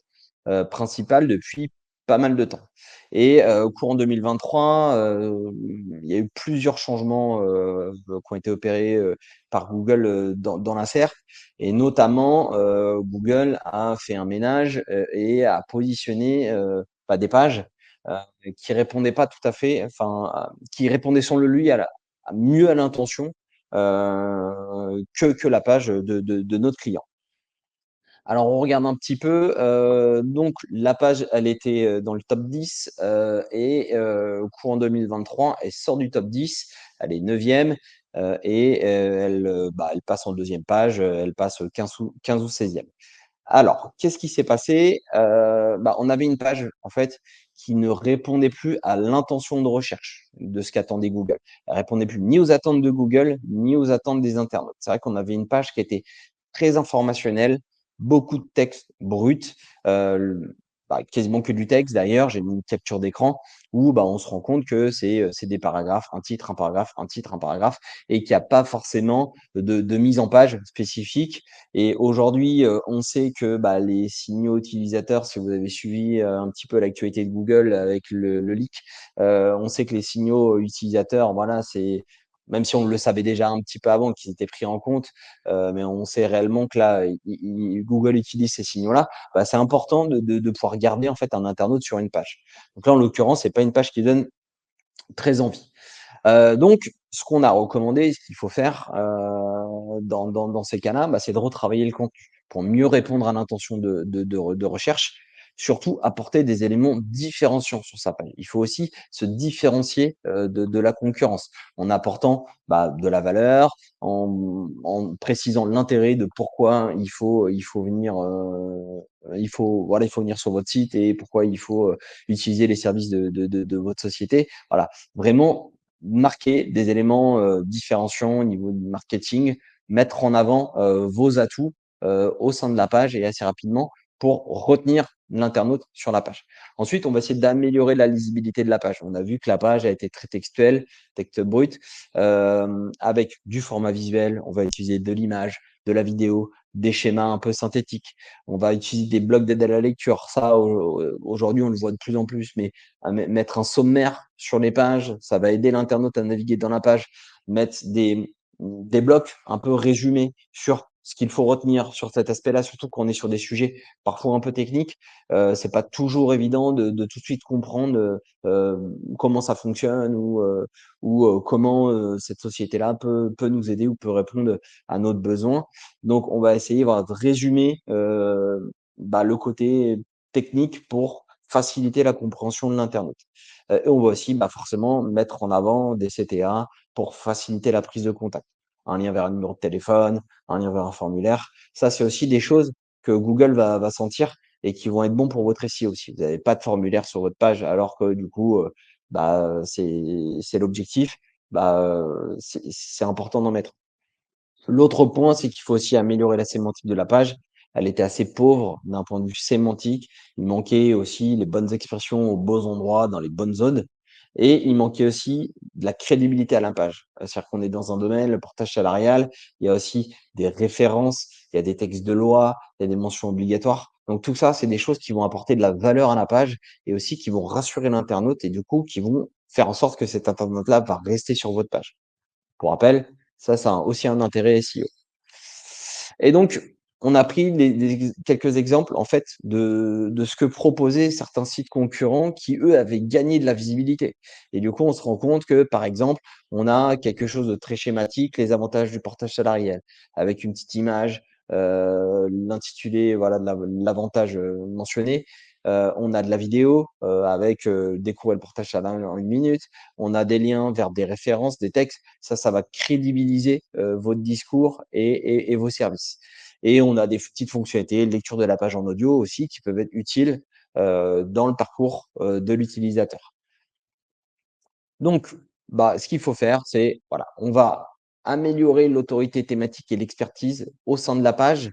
principale depuis pas mal de temps et courant 2023, il y a eu plusieurs changements, qui ont été opérés, par Google, dans la SERP et notamment, Google a fait un ménage, et a positionné, des pages, heu, qui répondaient pas tout à fait qui répondaient selon lui mieux à l'intention, que la page de notre client. Alors on regarde un petit peu, donc la page elle était, dans le top 10, et courant 2023, elle sort du top 10, elle est 9e, et elle passe en deuxième page, elle passe 15 ou 16e. Alors, qu'est-ce qui s'est passé? On avait une page, en fait, qui ne répondait plus à l'intention de recherche de ce qu'attendait Google. Elle répondait plus ni aux attentes de Google, ni aux attentes des internautes. C'est vrai qu'on avait une page qui était très informationnelle, beaucoup de texte brut, quasiment que du texte d'ailleurs. J'ai mis une capture d'écran où, on se rend compte que c'est des paragraphes, un titre, un paragraphe, un titre, un paragraphe et qu'il y a pas forcément de mise en page spécifique et aujourd'hui, on sait que, les signaux utilisateurs, si vous avez suivi, un petit peu l'actualité de Google avec le leak, on sait que les signaux utilisateurs, voilà, c'est même si on le savait déjà un petit peu avant qu'ils étaient pris en compte, mais on sait réellement que là, Google utilise ces signaux-là. C'est important de pouvoir garder, en fait, un internaute sur une page. Donc là, en l'occurrence, c'est pas une page qui donne très envie. Donc ce qu'on a recommandé, ce qu'il faut faire, dans ces cas-là, c'est de retravailler le contenu pour mieux répondre à l'intention de recherche. surtout apporter des éléments différenciants sur sa page. Il faut aussi se différencier de la concurrence en apportant de la valeur, en précisant l'intérêt de pourquoi il faut venir, il faut venir sur votre site et pourquoi il faut utiliser les services de votre société. Voilà, vraiment marquer des éléments différenciants au niveau du marketing, mettre en avant vos atouts au sein de la page et assez rapidement pour retenir l'internaute sur la page. Ensuite, on va essayer d'améliorer la lisibilité de la page. On a vu que la page a été très textuelle, texte brut, avec du format visuel. On va utiliser de l'image, de la vidéo, des schémas un peu synthétiques. On va utiliser des blocs d'aide à la lecture. Ça, aujourd'hui, on le voit de plus en plus, mais mettre un sommaire sur les pages, ça va aider l'internaute à naviguer dans la page. Mettre des blocs un peu résumés sur ce qu'il faut retenir sur cet aspect-là, surtout quand on est sur des sujets parfois un peu techniques. C'est pas toujours évident de tout de suite comprendre comment ça fonctionne ou comment cette société-là peut nous aider ou peut répondre à notre besoin. Donc, on va essayer voilà, de résumer le côté technique pour faciliter la compréhension de l'internaute. Et on va aussi forcément mettre en avant des CTA pour faciliter la prise de contact. Un lien vers un numéro de téléphone, un lien vers un formulaire. Ça, c'est aussi des choses que Google va sentir et qui vont être bons pour votre SEO. Si vous n'avez pas de formulaire sur votre page, alors que du coup, c'est l'objectif, c'est important d'en mettre. L'autre point, c'est qu'il faut aussi améliorer la sémantique de la page. Elle était assez pauvre d'un point de vue sémantique. Il manquait aussi les bonnes expressions aux beaux endroits, dans les bonnes zones. Et il manquait aussi de la crédibilité à la page. C'est-à-dire qu'on est dans un domaine, le portage salarial, il y a aussi des références, il y a des textes de loi, il y a des mentions obligatoires. Donc tout ça, c'est des choses qui vont apporter de la valeur à la page et aussi qui vont rassurer l'internaute et du coup qui vont faire en sorte que cet internaute-là va rester sur votre page. Pour rappel, ça a aussi un intérêt SEO. Et donc, on a pris quelques exemples en fait de ce que proposaient certains sites concurrents qui, eux, avaient gagné de la visibilité. Et du coup, on se rend compte que, par exemple, on a quelque chose de très schématique, les avantages du portage salarial, avec une petite image, l'intitulé voilà, de l'avantage mentionné. On a de la vidéo avec découvrir le portage salarial en 1 minute. On a des liens vers des références, des textes. Ça va crédibiliser votre discours et vos services. Et on a des petites fonctionnalités, lecture de la page en audio aussi, qui peuvent être utiles dans le parcours de l'utilisateur. Donc, ce qu'il faut faire, c'est, voilà, on va améliorer l'autorité thématique et l'expertise au sein de la page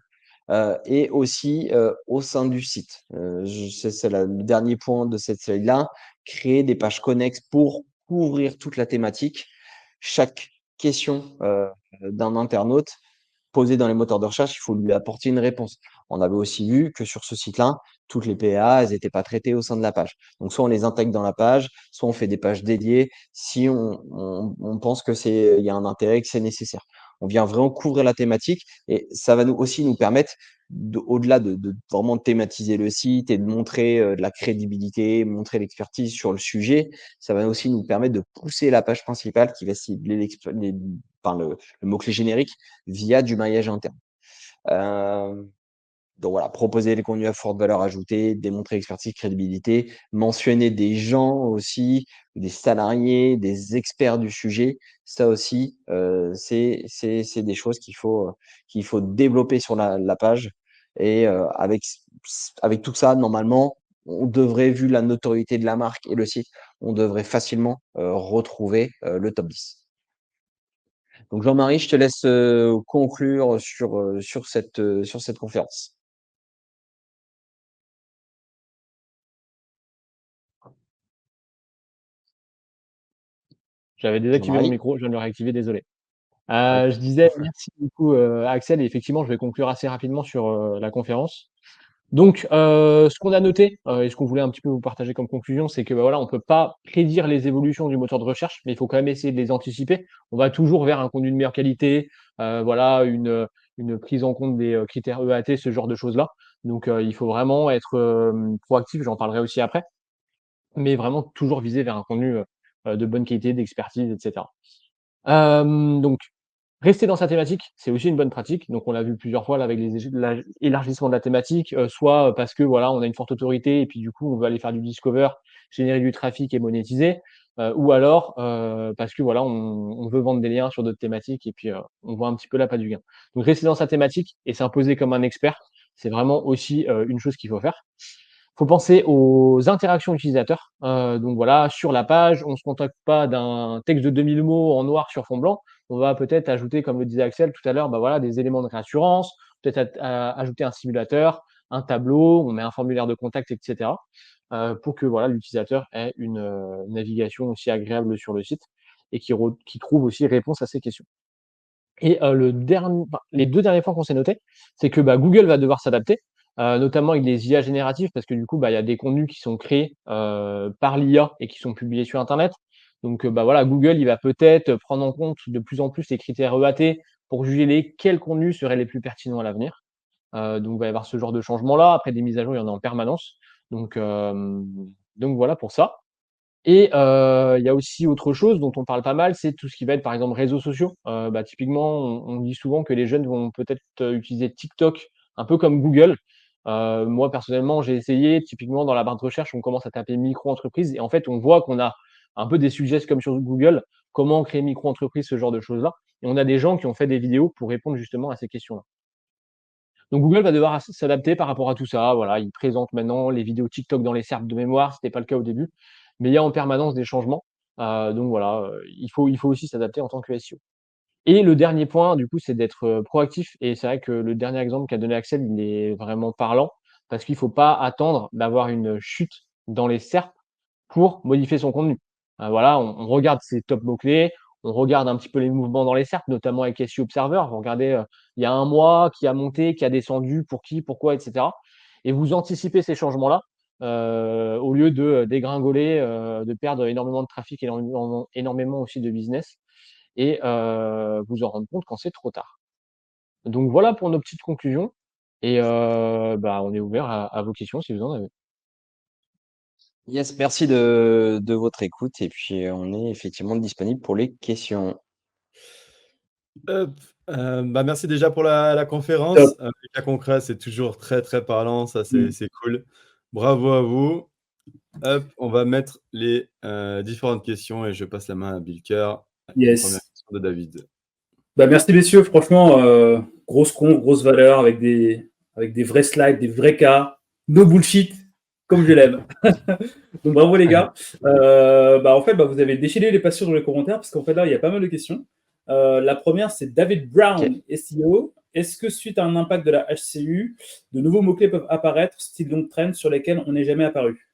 et aussi au sein du site. C'est le dernier point de cette slide-là, créer des pages connexes pour couvrir toute la thématique. Chaque question d'un internaute posée dans les moteurs de recherche, il faut lui apporter une réponse. On avait aussi vu que sur ce site-là, toutes les PA, elles n'étaient pas traitées au sein de la page. Donc, soit on les intègre dans la page, soit on fait des pages dédiées si on pense que il y a un intérêt, que c'est nécessaire. On vient vraiment couvrir la thématique et ça va aussi nous permettre, au-delà de vraiment thématiser le site et de montrer de la crédibilité, montrer l'expertise sur le sujet, ça va aussi nous permettre de pousser la page principale qui va cibler le mot-clé générique via du maillage interne. Donc voilà, proposer les contenus à forte valeur ajoutée, démontrer expertise, crédibilité, mentionner des gens aussi, des salariés, des experts du sujet. Ça aussi, c'est des choses qu'il faut développer sur la page. Et avec tout ça, normalement, on devrait, vu la notoriété de la marque et le site, on devrait facilement retrouver le top 10. Donc Jean-Marie, je te laisse conclure sur cette conférence. J'avais désactivé mon Jean-Marie? micro, je viens de le réactiver, désolé. OK. Je disais merci beaucoup, Axel et effectivement, je vais conclure assez rapidement sur, la conférence. Donc, ce qu'on a noté, et ce qu'on voulait un petit peu vous partager comme conclusion, c'est que, voilà, on peut pas prédire les évolutions du moteur de recherche, mais il faut quand même essayer de les anticiper. On va toujours vers un contenu de meilleure qualité, voilà, une prise en compte des, critères EAT, ce genre de choses-là. Donc, il faut vraiment être, proactif, j'en parlerai aussi après, mais vraiment toujours viser vers un contenu, de bonne qualité, d'expertise et cetera. Donc Rester dans sa thématique, c'est aussi une bonne pratique. Donc on l'a vu plusieurs fois là avec l'élargissement de la thématique, soit parce que voilà, on a une forte autorité et puis du coup on veut aller faire du discover, générer du trafic et monétiser, ou alors, parce que voilà, on veut vendre des liens sur d'autres thématiques et puis, on voit un petit peu l'appât du gain. Donc rester dans sa thématique et s'imposer comme un expert, c'est vraiment aussi, une chose qu'il faut faire. Faut penser aux interactions utilisateurs. Donc voilà, sur la page, on ne se contente pas d'un texte de 2000 mots en noir sur fond blanc. On va peut-être ajouter, comme le disait Axel tout à l'heure, bah voilà, des éléments de réassurance, peut-être ajouter un simulateur, un tableau, on met un formulaire de contact, et cetera, pour que voilà, l'utilisateur ait une navigation aussi agréable sur le site et qui trouve aussi réponse à ses questions. Et les 2 derniers points qu'on s'est notés, c'est que, bah, Google va devoir s'adapter, notamment avec les IA génératives parce que du coup, bah, il y a des contenus qui sont créés, par l'IA et qui sont publiés sur internet. Donc, bah, voilà, Google, il va peut-être prendre en compte de plus en plus les critères EAT pour juger quels contenus seraient les plus pertinents à l'avenir. Donc il va y avoir ce genre de changement-là. Après des mises à jour, il y en a en permanence. Donc, voilà pour ça. Et il y a aussi autre chose dont on parle pas mal, c'est tout ce qui va être, par exemple, réseaux sociaux. Bah, typiquement, on dit souvent que les jeunes vont peut-être, utiliser TikTok un peu comme Google. Moi, personnellement, j'ai essayé. Typiquement, dans la barre de recherche, on commence à taper micro-entreprise et en fait, on voit qu'on a un peu des suggestions comme sur Google, comment créer micro-entreprise, ce genre de choses-là et on a des gens qui ont fait des vidéos pour répondre justement à ces questions-là. Donc Google va devoir s'adapter par rapport à tout ça. Voilà, il présente maintenant les vidéos TikTok dans les SERPs de mémoire, c'était pas le cas au début, mais il y a en permanence des changements. Donc voilà, il faut aussi s'adapter en tant que SEO. Et le dernier point, du coup, c'est d'être, proactif et c'est vrai que le dernier exemple qu'a donné Axel, il est vraiment parlant parce qu'il faut pas attendre d'avoir une chute dans les SERPs pour modifier son contenu. Voilà, on regarde ses top mots-clés, on regarde un petit peu les mouvements dans les SERPs, notamment avec SEO Observer. Vous regardez, il y a un mois, qui a monté, qui a descendu, pour qui, pourquoi, et cetera et vous anticipez ces changements-là, au lieu de, dégringoler, de perdre énormément de trafic, énormément aussi de business et vous en rendre compte quand c'est trop tard. Donc voilà pour nos petites conclusions et bah, on est ouvert à vos questions si vous en avez. Yes, merci de votre écoute et puis on est effectivement disponible pour les questions. Hop, bah, merci déjà pour la conférence. Top. Les cas concrets, c'est toujours très, très parlant, ça Mmh. c'est cool. Bravo à vous. Hop, on va mettre les, différentes questions et je passe la main à Bilker. Une première Yes. question de David. Bah, merci messieurs, franchement, grosse valeur avec des vrais slides, des vrais cas, no bullshit, comme je l'aime. Donc bravo les gars. Bah, en fait, bah, vous avez déchaîné les passions dans les commentaires parce qu'en fait là, il y a pas mal de questions. La première, c'est David OK. Brown, SEO. Est-ce que suite à un impact de la HCU, de nouveaux mots-clés peuvent apparaître, style long trend, sur lesquels on n'est jamais apparu?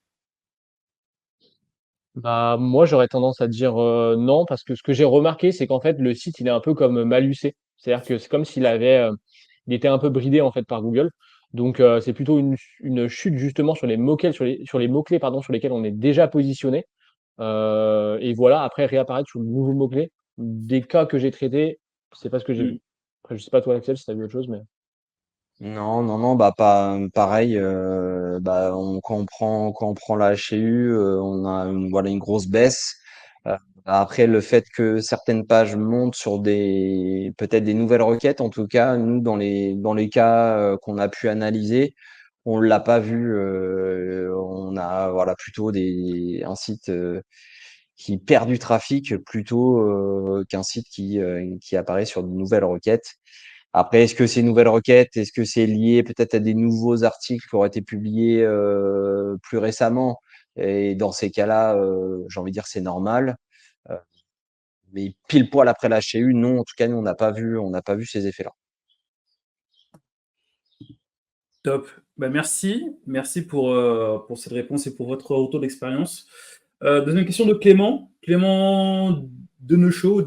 Bah, moi, j'aurais tendance à dire, non, parce que ce que j'ai remarqué, c'est qu'en fait, le site, il est un peu comme malucé. C'est-à-dire que c'est comme s'il avait, il était un peu bridé, en fait, par Google. Donc, c'est plutôt une chute justement sur les mots-clés, pardon, sur lesquels on est déjà positionné. Et voilà, après réapparaître sur de nouveaux mots-clés. Des cas que j'ai traités, c'est pas ce que j'ai Mmh. vu. Après, je sais pas toi, Axel, si tu as vu autre chose, mais Non, non, non, bah pas pareil, bah quand on prend la HCU, on a voilà une grosse baisse. Euh, Après le fait que certaines pages montent sur des peut-être des nouvelles requêtes, en tout cas, nous dans les cas qu'on a pu analyser, on l'a pas vu. On a voilà plutôt un site qui perd du trafic plutôt qu'un site qui apparaît sur de nouvelles requêtes. Après, est-ce que ces nouvelles requêtes, est-ce que c'est lié peut-être à des nouveaux articles qui auraient été publiés plus récemment? Et dans ces cas-là, j'ai envie de dire c'est normal. Euh, mais pile poil après la HU, non, en tout cas, nous, on n'a pas vu ces effets-là. Top. Bah, merci pour cette réponse et pour votre retour d'expérience. Deuxième question de Clément. Clément Denechaud.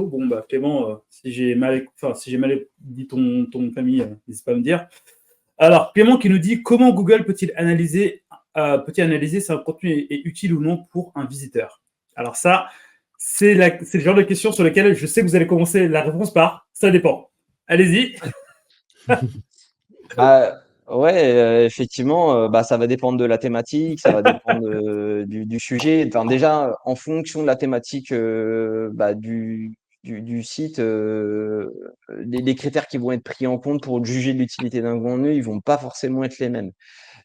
Bon, bah, Clément, si j'ai mal dit ton nom de famille, n'hésite pas à me dire. Alors, Clément qui nous dit comment Google peut-il analyser si un contenu est utile ou non pour un visiteur? Alors ça, c'est le genre de question sur laquelle je sais que vous allez commencer la réponse par ça dépend. Allez-y. Bah, ouais, effectivement, bah, ça va dépendre de la thématique, ça va dépendre du sujet. Enfin, déjà, en fonction de la thématique bah, du site, les critères qui vont être pris en compte pour juger de l'utilité d'un contenu, ils vont pas forcément être les mêmes.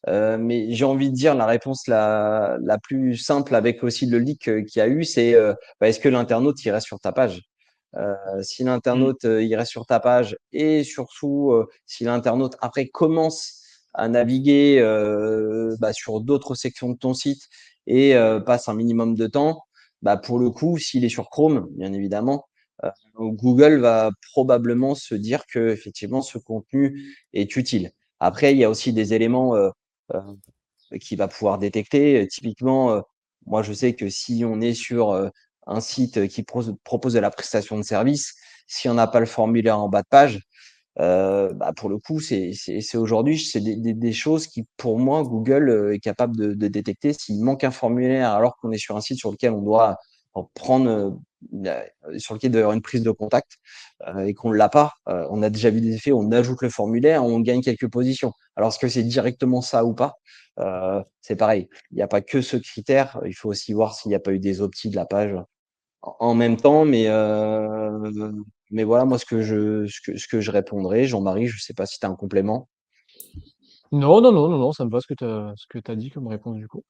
Mais j'ai envie de dire la réponse la plus simple avec aussi le leak qu'il y a eu, c'est est-ce que l'internaute il reste sur ta page? Si l'internaute il reste sur ta page et surtout si l'internaute après commence à naviguer sur d'autres sections de ton site et passe un minimum de temps, pour le coup, s'il est sur Chrome, bien évidemment, Google va probablement se dire que effectivement ce contenu est utile. Après, il y a aussi des éléments qu'il va pouvoir détecter. Typiquement, moi, je sais que si on est sur un site qui propose de la prestation de service, si on n'a pas le formulaire en bas de page, pour le coup, c'est aujourd'hui, c'est des choses qui, pour moi, Google est capable de détecter. S'il manque un formulaire alors qu'on est sur un site sur lequel on doit prendre, sur lequel il doit y avoir une prise de contact et qu'on ne l'a pas, on a déjà vu des effets, on ajoute le formulaire, on gagne quelques positions. Alors, est-ce que c'est directement ça ou pas? C'est pareil. Il n'y a pas que ce critère. Il faut aussi voir s'il n'y a pas eu des optis de la page en même temps, mais voilà, moi, ce que je répondrais, Jean-Marie, je ne sais pas si tu as un complément. Non, ça me va ce que tu as dit comme réponse du coup.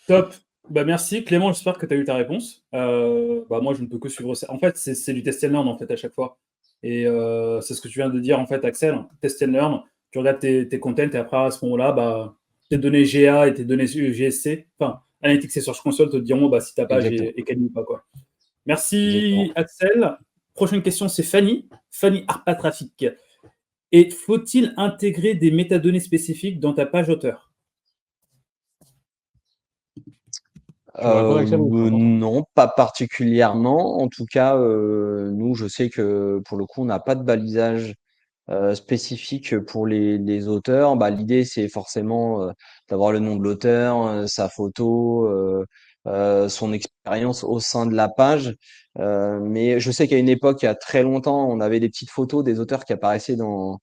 Top. Merci. Clément, j'espère que tu as eu ta réponse. Moi, je ne peux que suivre ça. En fait, c'est du test and learn en fait, à chaque fois. Et c'est ce que tu viens de dire, en fait, Axel. Test and learn. Tu regardes tes contents et après, à ce moment-là, tes données GA et tes données GSC, enfin, Analytics et Search Console te diront si ta page est quali ou pas, quoi. Merci, Exactement. Axel. Prochaine question, c'est Fanny. Fanny Arpatrafic. Et faut-il intégrer des métadonnées spécifiques dans ta page auteur? Tu veux répondre, Axel, ou je réponds? Non, pas particulièrement. En tout cas, nous, je sais que pour le coup, on n'a pas de balisage spécifique pour les auteurs. L'idée, c'est forcément d'avoir le nom de l'auteur, sa photo, son expérience au sein de la page. Mais je sais qu'à une époque, il y a très longtemps, on avait des petites photos des auteurs qui apparaissaient dans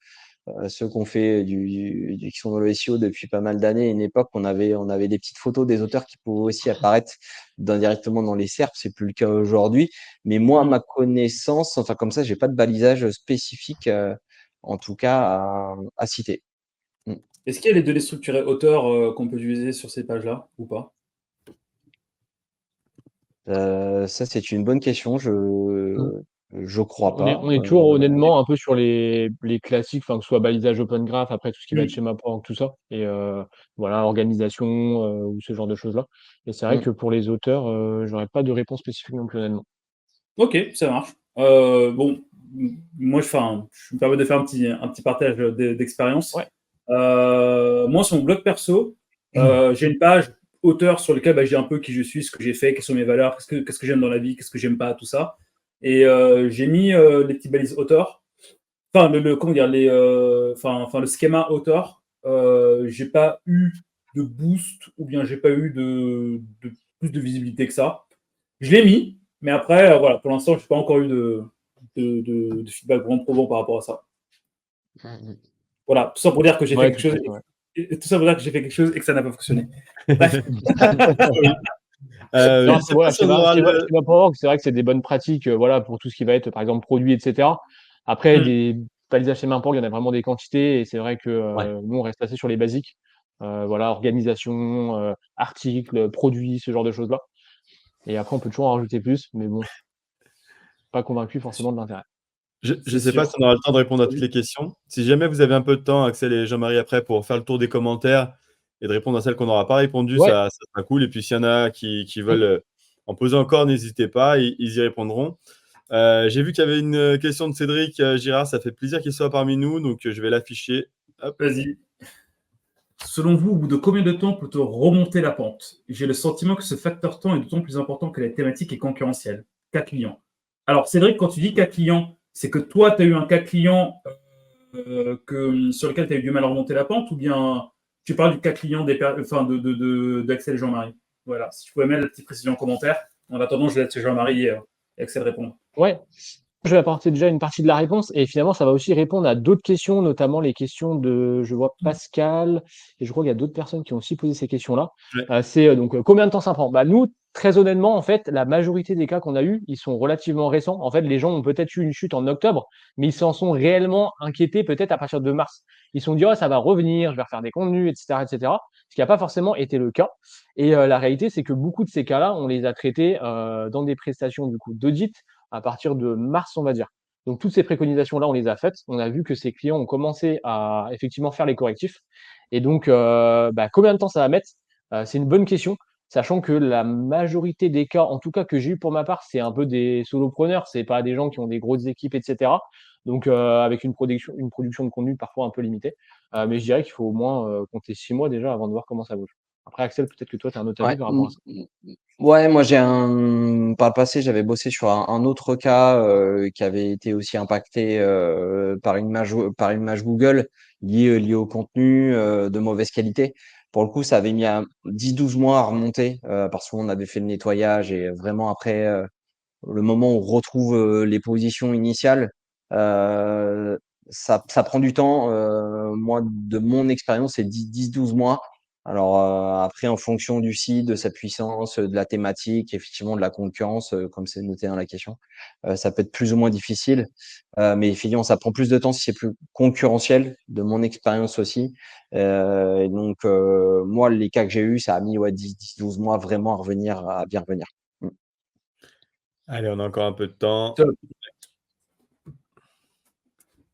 ceux qu'on fait qui sont dans le SEO depuis pas mal d'années. À une époque, on avait des petites photos des auteurs qui pouvaient aussi apparaître directement dans les SERPs. C'est plus le cas aujourd'hui. Mais moi, à ma connaissance, enfin comme ça, j'ai pas de balisage spécifique, en tout cas, à citer. Est-ce qu'il y a les données structurées auteurs qu'on peut utiliser sur ces pages-là ou pas? Ça, c'est une bonne question. Je crois pas. On est toujours honnêtement un peu sur les classiques, que ce soit balisage Open Graph, après tout ce qui va être schéma Power, tout ça, et voilà, organisation ou ce genre de choses-là. Et c'est vrai que pour les auteurs, j'aurais pas de réponse spécifique non plus, honnêtement. Ok, ça marche. Moi, je me permets de faire un petit partage d'expérience. Ouais. Moi, sur mon blog perso, j'ai une page auteur sur laquelle j'ai un peu qui je suis, ce que j'ai fait, quelles sont mes valeurs, qu'est-ce que j'aime dans la vie, qu'est-ce que j'aime pas, tout ça. Et j'ai mis les petites balises auteur. Enfin, comment dire, le schéma auteur. J'ai pas eu de boost ou bien j'ai pas eu de plus de visibilité que ça. Je l'ai mis, mais après, voilà, pour l'instant, je n'ai pas encore eu de feedback vraiment probant par rapport à ça. Voilà, tout ça pour dire que j'ai fait quelque chose. Et tout ça pour dire que j'ai fait quelque chose et que ça n'a pas fonctionné. Bref. Non, schéma Power, c'est vrai que c'est des bonnes pratiques, voilà, pour tout ce qui va être, par exemple, produit, etc. Après, des balisages schéma Power, il y en a vraiment des quantités, et c'est vrai que nous, on reste assez sur les basiques. Voilà, organisation, articles, produits, ce genre de choses-là. Et après, on peut toujours en rajouter plus, mais bon, pas convaincu forcément de l'intérêt. Je ne sais pas si on aura le temps de répondre à toutes les questions. Si jamais vous avez un peu de temps, Axel et Jean-Marie, après, pour faire le tour des commentaires et de répondre à celles qu'on n'aura pas répondu, ça sera cool. Et puis, s'il y en a qui veulent en poser encore, n'hésitez pas, ils y répondront. J'ai vu qu'il y avait une question de Cédric Girard. Ça fait plaisir qu'il soit parmi nous, donc je vais l'afficher. Vas-y. Selon vous, au bout de combien de temps peut-on remonter la pente? J'ai le sentiment que ce facteur temps est d'autant plus important que la thématique est concurrentielle. Cas client. Alors, Cédric, quand tu dis cas client, c'est que toi, tu as eu un cas client sur lequel tu as eu du mal à remonter la pente, ou bien tu parles du cas client d'Axel et Jean-Marie? Voilà, si tu pouvais mettre la petite précision en commentaire. En attendant, je laisse Jean-Marie et Axel répondre. Ouais. Je vais apporter déjà une partie de la réponse et finalement, ça va aussi répondre à d'autres questions, notamment les questions de, je vois Pascal, et je crois qu'il y a d'autres personnes qui ont aussi posé ces questions-là. Ouais. C'est donc combien de temps ça prend? Bah, nous, très honnêtement, en fait, la majorité des cas qu'on a eus, ils sont relativement récents. En fait, les gens ont peut-être eu une chute en octobre, mais ils s'en sont réellement inquiétés peut-être à partir de mars. Ils se sont dit, oh, ça va revenir, je vais refaire des contenus, etc., etc. Ce qui n'a pas forcément été le cas. Et la réalité, c'est que beaucoup de ces cas-là, on les a traités dans des prestations du coup d'audit à partir de mars, on va dire. Donc toutes ces préconisations-là, on les a faites. On a vu que ces clients ont commencé à effectivement faire les correctifs. Et donc, combien de temps ça va mettre? C'est une bonne question, sachant que la majorité des cas, en tout cas que j'ai eu pour ma part, c'est un peu des solopreneurs, c'est pas des gens qui ont des grosses équipes, etc. Donc, avec une production de contenu parfois un peu limitée. Mais je dirais qu'il faut au moins compter 6 mois déjà avant de voir comment ça bouge. Après, Axel, peut-être que toi, tu as un autre avis Ouais, par rapport à ça. ouais, moi par le passé, j'avais bossé sur un autre cas qui avait été aussi impacté par une mage Google liée au contenu de mauvaise qualité. Pour le coup, ça avait mis 10-12 mois à remonter parce qu'on avait fait le nettoyage et vraiment après le moment où on retrouve les positions initiales, euh, ça prend du temps. Moi, de mon expérience, c'est 10-12 mois. Alors après, en fonction du site, de sa puissance, de la thématique, effectivement de la concurrence, comme c'est noté dans la question, ça peut être plus ou moins difficile. Mais effectivement, ça prend plus de temps si c'est plus concurrentiel, de mon expérience aussi. Et donc, moi, les cas que j'ai eus, ça a mis 10-12 mois vraiment à bien revenir. Mm. Allez, on a encore un peu de temps. Top.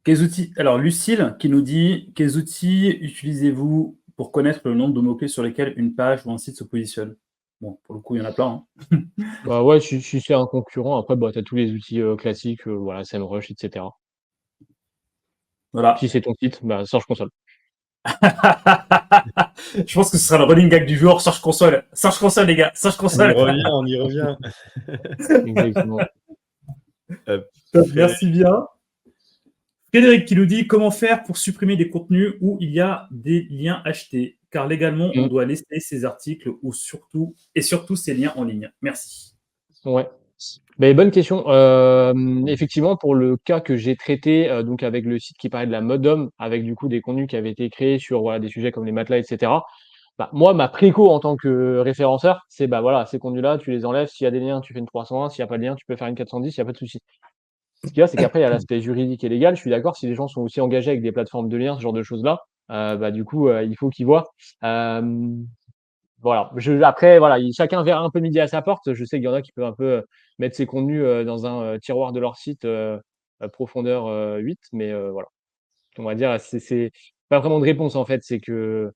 Quels outils? Alors, Lucille qui nous dit quels outils utilisez-vous pour connaître le nombre de mots-clés sur lesquels une page ou un site se positionne? Bon, pour le coup, il y en a plein. Hein. Bah ouais, si c'est un concurrent, après, bah, tu as tous les outils classiques, voilà, SEMrush, etc. Voilà. Si c'est ton site, bah, Search Console. Je pense que ce sera le running gag du jour. Search Console. Search Console, les gars. Search Console. On y revient. Exactement. Top, merci bien. Frédéric qui nous dit comment faire pour supprimer des contenus où il y a des liens achetés, car légalement, on doit laisser ces articles ou surtout ces liens en ligne. Merci. Ouais. Mais bonne question. Effectivement, pour le cas que j'ai traité, donc avec le site qui parlait de la mode homme, avec du coup des contenus qui avaient été créés sur voilà, des sujets comme les matelas, etc. Bah, moi, ma préco en tant que référenceur, c'est bah voilà, ces contenus-là, tu les enlèves. S'il y a des liens, tu fais une 301. S'il n'y a pas de lien, tu peux faire une 410. Il n'y a pas de souci. Ce qu'il y a, c'est qu'après, il y a l'aspect juridique et légal. Je suis d'accord, si les gens sont aussi engagés avec des plateformes de liens, ce genre de choses-là, bah, du coup, il faut qu'ils voient. Voilà. Après, voilà, chacun verra un peu midi à sa porte. Je sais qu'il y en a qui peuvent un peu mettre ces contenus dans un tiroir de leur site profondeur 8, mais voilà. On va dire, c'est pas vraiment de réponse en fait. C'est que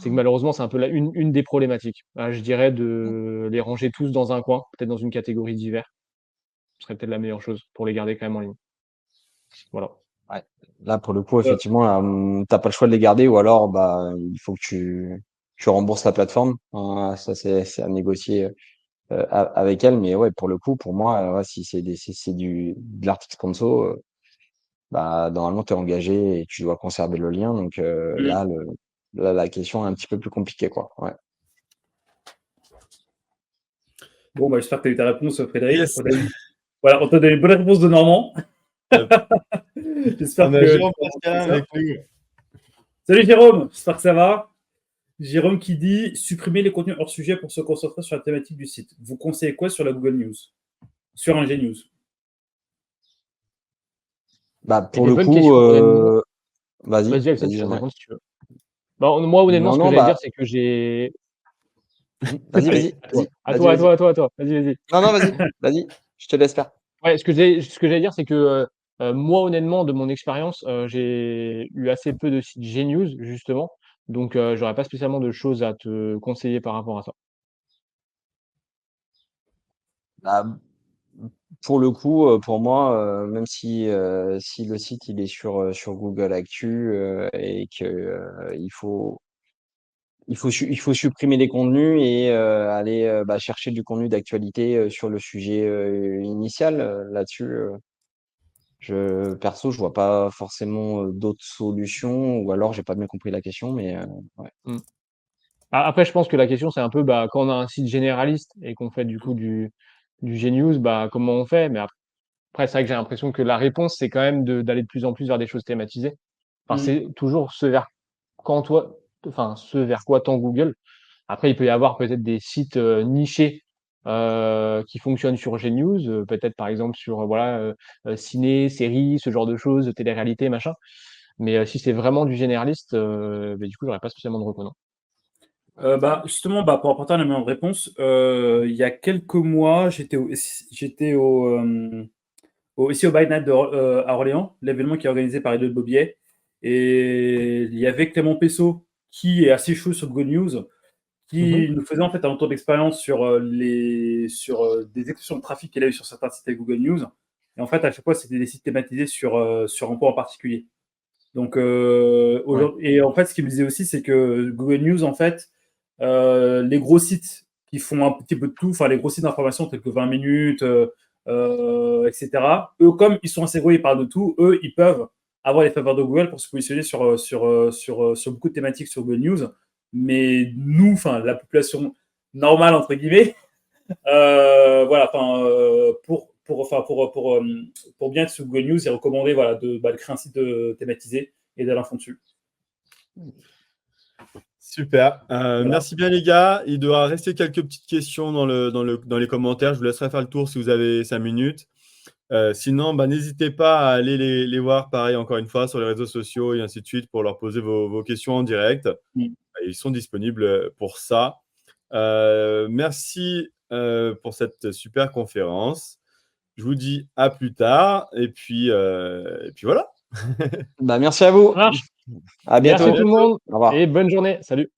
malheureusement, c'est un peu une des problématiques. Je dirais de les ranger tous dans un coin, peut-être dans une catégorie divers. Ce serait peut-être la meilleure chose pour les garder quand même en ligne. Voilà. Ouais. Là, pour le coup, effectivement, t'as pas le choix de les garder ou alors, bah, il faut que tu rembourses la plateforme. Ça, c'est à négocier avec elle. Mais ouais, pour le coup, pour moi, ouais, si c'est de l'article sponsor, bah, normalement, tu es engagé et tu dois conserver le lien. Donc là, la question est un petit peu plus compliquée, quoi. Ouais. Bon, bah, j'espère que tu as eu ta réponse, Frédéric. Yes. Voilà, on t'a donné une bonne réponse de Normand. J'espère On a que. Jérôme Pascal avec nous. Salut Jérôme, j'espère que ça va. Jérôme qui dit supprimer les contenus hors sujet pour se concentrer sur la thématique du site. Vous conseillez quoi sur la Google News? Sur un News? Bah, Et pour des le bonnes coup, questions, honnêtement. vas-y, Vas-y, Axel, tu peux Jean-Marie. répondre si tu veux. Bah, moi, honnêtement, Non, ce que non, j'allais dire, bah, c'est que j'ai. vas-y, Allez, vas-y, à toi. vas-y, À vas-y, toi, à vas-y. toi, à toi, à toi. Vas-y, vas-y. Non, non, vas-y, je te laisse faire. Ouais, ce que j'allais dire, c'est que moi, honnêtement, de mon expérience, j'ai eu assez peu de sites Gnews, justement. Donc, j'aurais pas spécialement de choses à te conseiller par rapport à ça. Bah, pour le coup, pour moi, même si le site il est sur Google Actu et que il faut supprimer les contenus et aller bah, chercher du contenu d'actualité sur le sujet initial là-dessus. Perso, je vois pas forcément d'autres solutions ou alors j'ai pas bien compris la question, mais ouais. Mmh. Après, je pense que la question, c'est un peu, bah, quand on a un site généraliste et qu'on fait du coup du Gnews, bah, comment on fait? Mais Après, c'est vrai que j'ai l'impression que la réponse, c'est quand même d'aller de plus en plus vers des choses thématisées. Enfin, c'est toujours ce vers quoi tend Google. Après, il peut y avoir peut-être des sites nichés qui fonctionnent sur Gnews, peut-être par exemple sur ciné, séries, ce genre de choses, télé-réalité, machin. Mais si c'est vraiment du généraliste, du coup, j'aurais pas spécialement de recours, non. Justement, pour apporter la même réponse, il y a quelques mois, j'étais ici au By Night à Orléans, l'événement qui est organisé par Edouard Bobier. Et il y avait Clément Pessot, qui est assez chaud sur Google News, qui nous faisait en fait un retour d'expérience sur des expressions de trafic qu'il a eu sur certains sites avec Google News. Et en fait, à chaque fois, c'était des sites thématisés sur un point en particulier. Donc, et en fait, ce qu'il me disait aussi, c'est que Google News, en fait, les gros sites qui font un petit peu de tout, enfin les gros sites d'information tels que 20 minutes, etc., eux, comme ils sont assez gros, ils parlent de tout, eux, ils peuvent avoir les faveurs de Google pour se positionner sur beaucoup de thématiques sur Google News. Mais nous, enfin la population normale, entre guillemets, pour bien être sur Google News, il est recommandé de créer un site thématisé et d'aller en fond dessus. Super. Merci bien, les gars. Il doit rester quelques petites questions dans les commentaires. Je vous laisserai faire le tour si vous avez 5 minutes. Sinon, n'hésitez pas à aller les voir, pareil, encore une fois, sur les réseaux sociaux et ainsi de suite, pour leur poser vos questions en direct. Ils sont disponibles pour ça. Merci pour cette super conférence. Je vous dis à plus tard. Et puis voilà. Merci à vous. Ça marche. À bientôt. Merci tout le monde. Au revoir. Et bonne journée. Salut.